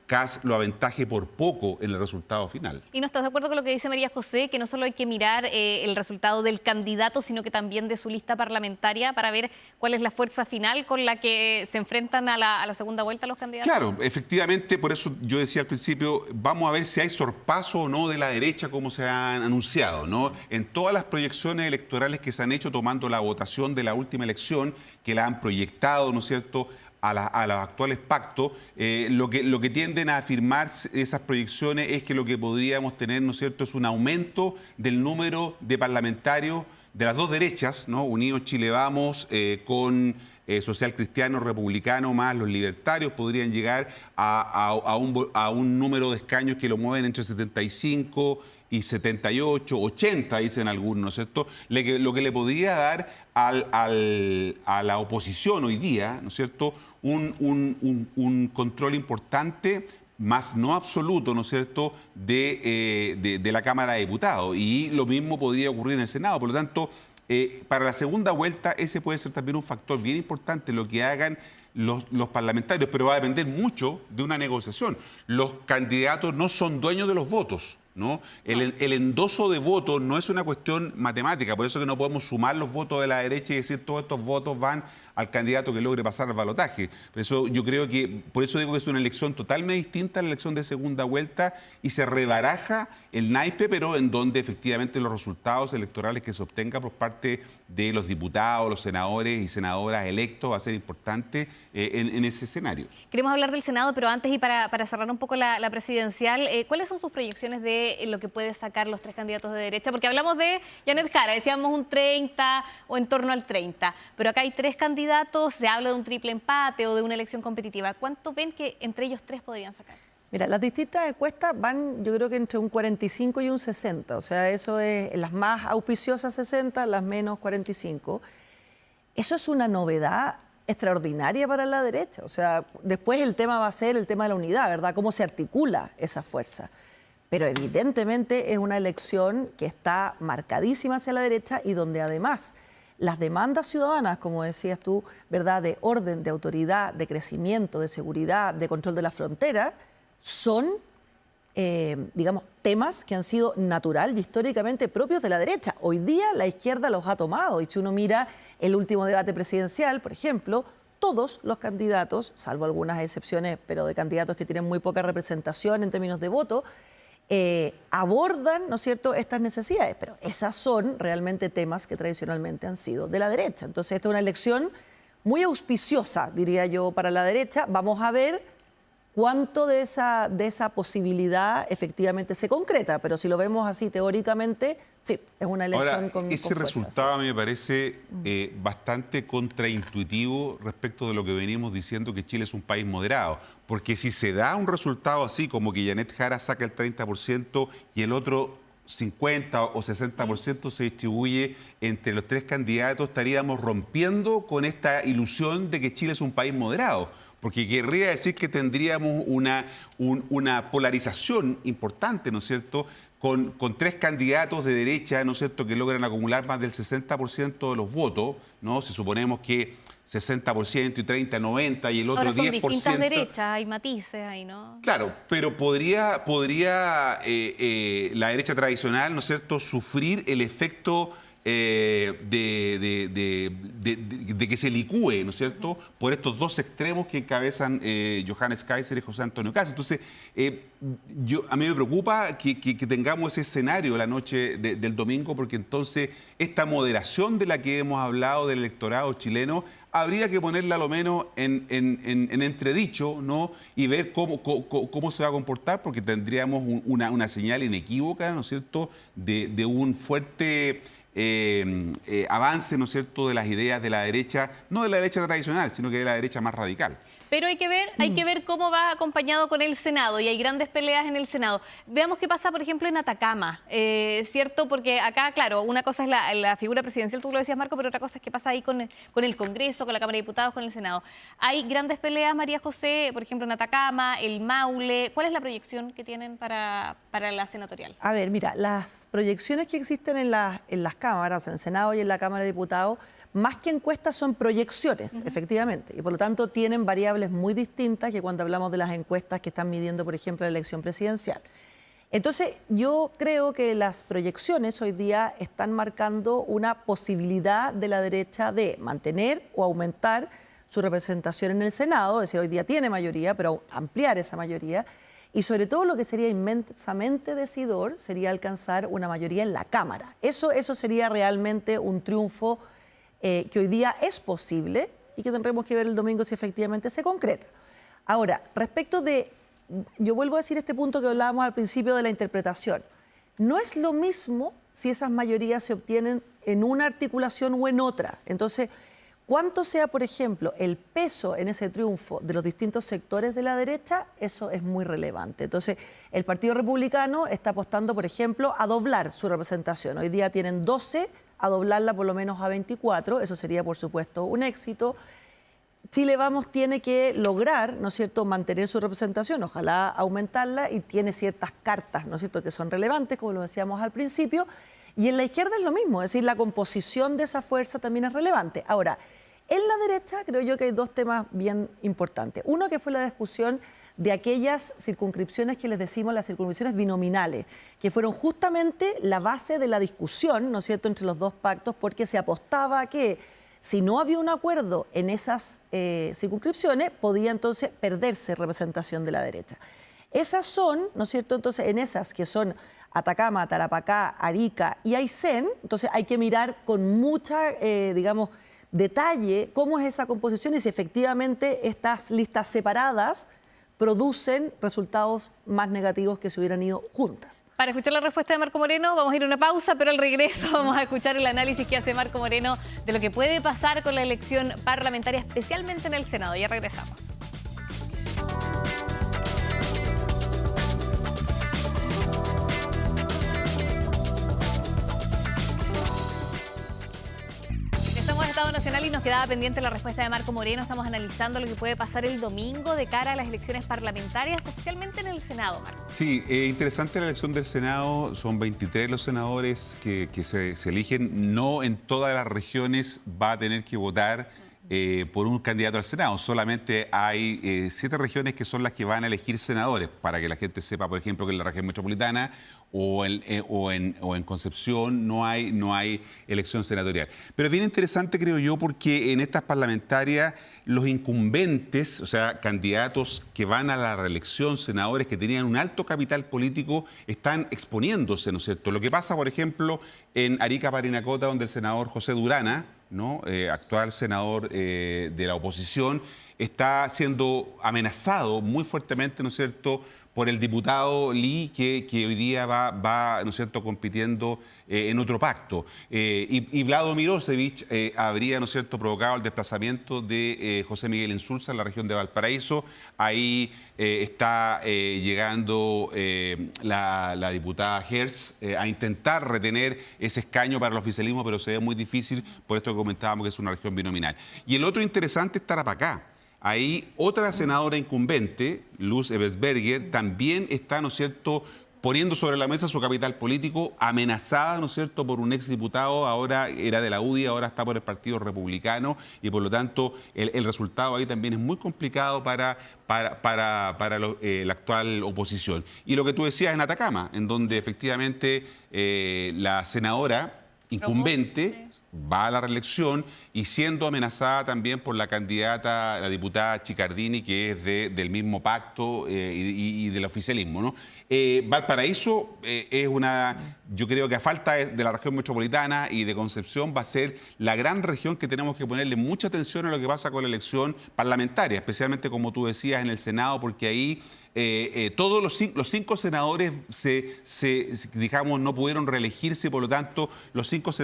Kast lo aventaje por poco en el resultado final. ¿Y no estás de acuerdo con lo que dice María José, que no solo hay que mirar el resultado del candidato, sino que también de su lista parlamentaria para ver cuál es la fuerza final con la que se enfrentan a la segunda vuelta los candidatos? Claro, efectivamente, por eso yo decía al principio, vamos a ver si hay sorpaso o no de la derecha como se han anunciado, ¿no? En todas las proyecciones electorales que se han hecho tomando la votación de la última elección, que la han proyectado, ¿no es cierto?, a los actuales pactos, lo que tienden a afirmar esas proyecciones es que lo que podríamos tener, ¿no es cierto?, es un aumento del número de parlamentarios de las dos derechas, ¿no? Unidos Chile Vamos con Social Cristiano Republicano más los libertarios podrían llegar a un número de escaños que lo mueven entre 75 y 78, 80, dicen algunos, ¿no es cierto? Lo que le podría dar a la oposición hoy día, ¿no es cierto?, un control importante, más no absoluto, ¿no es cierto?, de la Cámara de Diputados. Y lo mismo podría ocurrir en el Senado. Por lo tanto, para la segunda vuelta, ese puede ser también un factor bien importante, lo que hagan los parlamentarios, pero va a depender mucho de una negociación. Los candidatos no son dueños de los votos, ¿no? El endoso de votos no es una cuestión matemática, por eso que no podemos sumar los votos de la derecha y decir todos estos votos van al candidato que logre pasar al balotaje. Por eso yo creo que, por eso digo que es una elección totalmente distinta a la elección de segunda vuelta, y se rebaraja el naipe, pero en donde efectivamente los resultados electorales que se obtengan por parte de los diputados, los senadores y senadoras electos va a ser importante en ese escenario. Queremos hablar del Senado, pero antes, y para cerrar un poco la presidencial, ¿cuáles son sus proyecciones de lo que puede sacar los tres candidatos de derecha? Porque hablamos de Janet Jara, decíamos un 30 o en torno al 30, pero acá hay tres candidatos, se habla de un triple empate o de una elección competitiva. ¿Cuánto ven que entre ellos tres podrían sacar? Mira, las distintas encuestas van, yo creo que entre un 45 y un 60, o sea, eso es las más auspiciosas 60, las menos 45. Eso es una novedad extraordinaria para la derecha, o sea, después el tema va a ser el tema de la unidad, ¿verdad? Cómo se articula esa fuerza. Pero evidentemente es una elección que está marcadísima hacia la derecha y donde además las demandas ciudadanas, como decías tú, ¿verdad?, de orden, de autoridad, de crecimiento, de seguridad, de control de la frontera, son, digamos, temas que han sido natural y históricamente propios de la derecha. Hoy día la izquierda los ha tomado, y si uno mira el último debate presidencial, por ejemplo, todos los candidatos, salvo algunas excepciones, pero de candidatos que tienen muy poca representación en términos de voto, abordan, ¿no es cierto?, estas necesidades, pero esas son realmente temas que tradicionalmente han sido de la derecha. Entonces, esta es una elección muy auspiciosa, diría yo, para la derecha. Vamos a ver cuánto de esa posibilidad efectivamente se concreta, pero si lo vemos así teóricamente, sí, es una elección con ese fuerza, resultado sí. a mí me parece bastante contraintuitivo respecto de lo que venimos diciendo, que Chile es un país moderado, porque si se da un resultado así, como que Janet Jara saca el 30% y el otro 50 o 60% se distribuye entre los 3 candidatos, estaríamos rompiendo con esta ilusión de que Chile es un país moderado. Porque querría decir que tendríamos una polarización importante, ¿no es cierto?, con 3 candidatos de derecha, ¿no es cierto?, que logran acumular más del 60% de los votos, ¿no? Si suponemos que 60% y 30, 90 y el otro 10%. Ahora son distintas derechas, hay matices ahí, ¿no? Claro, pero podría la derecha tradicional, ¿no es cierto?, sufrir el efecto de que se licúe, ¿no es cierto?, por estos 2 extremos que encabezan Johannes Kaiser y José Antonio Caz. Entonces, a mí me preocupa que tengamos ese escenario la noche del domingo, porque entonces esta moderación de la que hemos hablado del electorado chileno habría que ponerla a lo menos en entredicho, ¿no?, y ver cómo se va a comportar, porque tendríamos una señal inequívoca, ¿no es cierto?, de un fuerte avance, ¿no es cierto?, de las ideas de la derecha, no de la derecha tradicional, sino que de la derecha más radical. Pero hay que ver cómo va acompañado con el Senado, y hay grandes peleas en el Senado. Veamos qué pasa, por ejemplo, en Atacama, ¿cierto? Porque acá, claro, una cosa es la figura presidencial, tú lo decías, Marco, pero otra cosa es qué pasa ahí con el Congreso, con la Cámara de Diputados, con el Senado. Hay grandes peleas, María José, por ejemplo, en Atacama, el Maule. ¿Cuál es la proyección que tienen para la senatorial? A ver, mira, las proyecciones que existen en las cámaras, o sea, en el Senado y en la Cámara de Diputados, más que encuestas son proyecciones, efectivamente, y por lo tanto tienen variables muy distintas que cuando hablamos de las encuestas que están midiendo, por ejemplo, la elección presidencial. Entonces, yo creo que las proyecciones hoy día están marcando una posibilidad de la derecha de mantener o aumentar su representación en el Senado, es decir, hoy día tiene mayoría, pero ampliar esa mayoría, y sobre todo lo que sería inmensamente decidor sería alcanzar una mayoría en la Cámara. Eso sería realmente un triunfo que hoy día es posible y que tendremos que ver el domingo si efectivamente se concreta. Ahora, respecto de, yo vuelvo a decir este punto que hablábamos al principio de la interpretación, no es lo mismo si esas mayorías se obtienen en una articulación o en otra. Entonces, cuánto sea, por ejemplo, el peso en ese triunfo de los distintos sectores de la derecha, eso es muy relevante. Entonces, el Partido Republicano está apostando, por ejemplo, a doblar su representación. Hoy día tienen 12, a doblarla por lo menos a 24, eso sería, por supuesto, un éxito. Chile Vamos tiene que lograr, ¿no es cierto?, mantener su representación, ojalá aumentarla, y tiene ciertas cartas, ¿no es cierto?, que son relevantes, como lo decíamos al principio. Y en la izquierda es lo mismo, es decir, la composición de esa fuerza también es relevante. Ahora, en la derecha creo yo que hay 2 temas bien importantes. Uno, que fue la discusión de aquellas circunscripciones que les decimos las circunscripciones binominales, que fueron justamente la base de la discusión, ¿no es cierto?, entre los 2 pactos, porque se apostaba a que si no había un acuerdo en esas circunscripciones, podía entonces perderse representación de la derecha. Esas son, ¿no es cierto?, entonces en esas que son Atacama, Tarapacá, Arica y Aysén, entonces hay que mirar con mucha, digamos, detalle cómo es esa composición y si efectivamente estas listas separadas producen resultados más negativos que si hubieran ido juntas. Para escuchar la respuesta de Marco Moreno vamos a ir a una pausa, pero al regreso vamos a escuchar el análisis que hace Marco Moreno de lo que puede pasar con la elección parlamentaria, especialmente en el Senado. Ya regresamos. Estado Nacional y nos quedaba pendiente la respuesta de Marco Moreno. Estamos analizando lo que puede pasar el domingo de cara a las elecciones parlamentarias, especialmente en el Senado, Marco. Sí, interesante la elección del Senado. Son 23 los senadores que se eligen. No en todas las regiones va a tener que votar por un candidato al Senado. Solamente hay 7 regiones que son las que van a elegir senadores, para que la gente sepa, por ejemplo, que en la región metropolitana o en Concepción no hay elección senatorial. Pero es bien interesante, creo yo, porque en estas parlamentarias los incumbentes, o sea, candidatos que van a la reelección, senadores que tenían un alto capital político, están exponiéndose, ¿no es cierto? Lo que pasa, por ejemplo, en Arica, Parinacota, donde el senador José Durana, ¿no?, actual senador de la oposición, está siendo amenazado muy fuertemente, ¿no es cierto?, por el diputado Lee, que hoy día va ¿no es cierto?, compitiendo en otro pacto. Y Vlado Mirosevic habría, ¿no es cierto?, provocado el desplazamiento de José Miguel Insulza en la región de Valparaíso. Ahí está llegando la diputada Hertz a intentar retener ese escaño para el oficialismo, pero se ve muy difícil por esto que comentábamos, que es una región binominal. Y el otro interesante es Tarapacá. Ahí otra senadora incumbente, Luz Ebersberger, también está, ¿no es cierto?, poniendo sobre la mesa su capital político, amenazada, ¿no es cierto?, por un exdiputado, ahora era de la UDI, ahora está por el Partido Republicano, y por lo tanto el resultado ahí también es muy complicado para la actual oposición. Y lo que tú decías en Atacama, en donde efectivamente la senadora incumbente va a la reelección y siendo amenazada también por la candidata, la diputada Chicardini, que es del mismo pacto y del oficialismo, ¿no? Valparaíso es yo creo que a falta de la región metropolitana y de Concepción va a ser la gran región que tenemos que ponerle mucha atención a lo que pasa con la elección parlamentaria, especialmente como tú decías en el Senado, porque ahí todos los cinco senadores digamos, no pudieron reelegirse, por lo tanto los actuales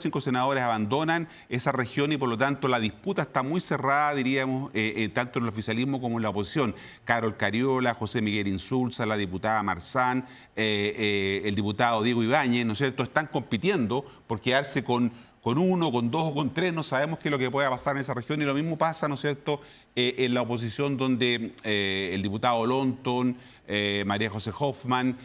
cinco senadores abandonan esa región y por lo tanto la disputa está muy cerrada, diríamos, tanto en el oficialismo como en la oposición. Carol Cariola, José Miguel Insulza, la diputada Marzán, el diputado Diego Ibáñez, ¿no es cierto?, están compitiendo por quedarse con uno, con dos o con tres, no sabemos qué es lo que pueda pasar en esa región y lo mismo pasa, ¿no es cierto?, en la oposición donde el diputado Lonton, María José Hoffman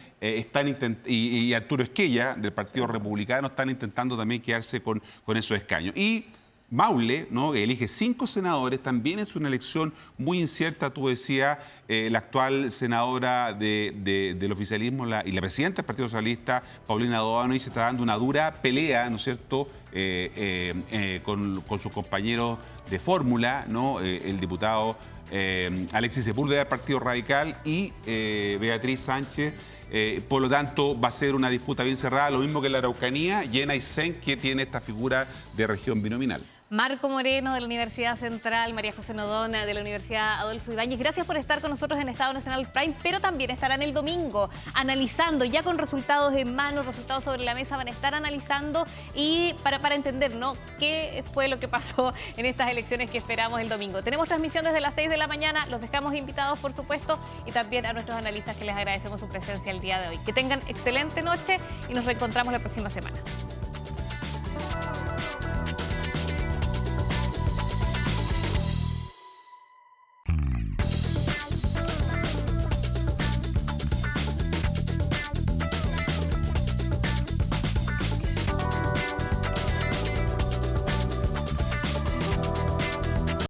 y Arturo Esquella del Partido Republicano están intentando también quedarse con esos escaños. Y Maule, ¿no?, que elige 5 senadores, también es una elección muy incierta, tú decías, la actual senadora del oficialismo y la presidenta del Partido Socialista, Paulina Doano, y se está dando una dura pelea, ¿no es cierto?, con sus compañeros de fórmula, ¿no?, el diputado Alexis Sepúlveda del Partido Radical y Beatriz Sánchez. Por lo tanto, va a ser una disputa bien cerrada, lo mismo que en la Araucanía, y en Aysén, que tiene esta figura de región binominal. Marco Moreno de la Universidad Central, María José Nodona de la Universidad Adolfo Ibáñez, gracias por estar con nosotros en Estado Nacional Prime, pero también estarán el domingo analizando, ya con resultados en mano, resultados sobre la mesa, van a estar analizando y para entender, ¿no?, qué fue lo que pasó en estas elecciones que esperamos el domingo. Tenemos transmisión desde las 6 de la mañana, los dejamos invitados, por supuesto, y también a nuestros analistas que les agradecemos su presencia el día de hoy. Que tengan excelente noche y nos reencontramos la próxima semana.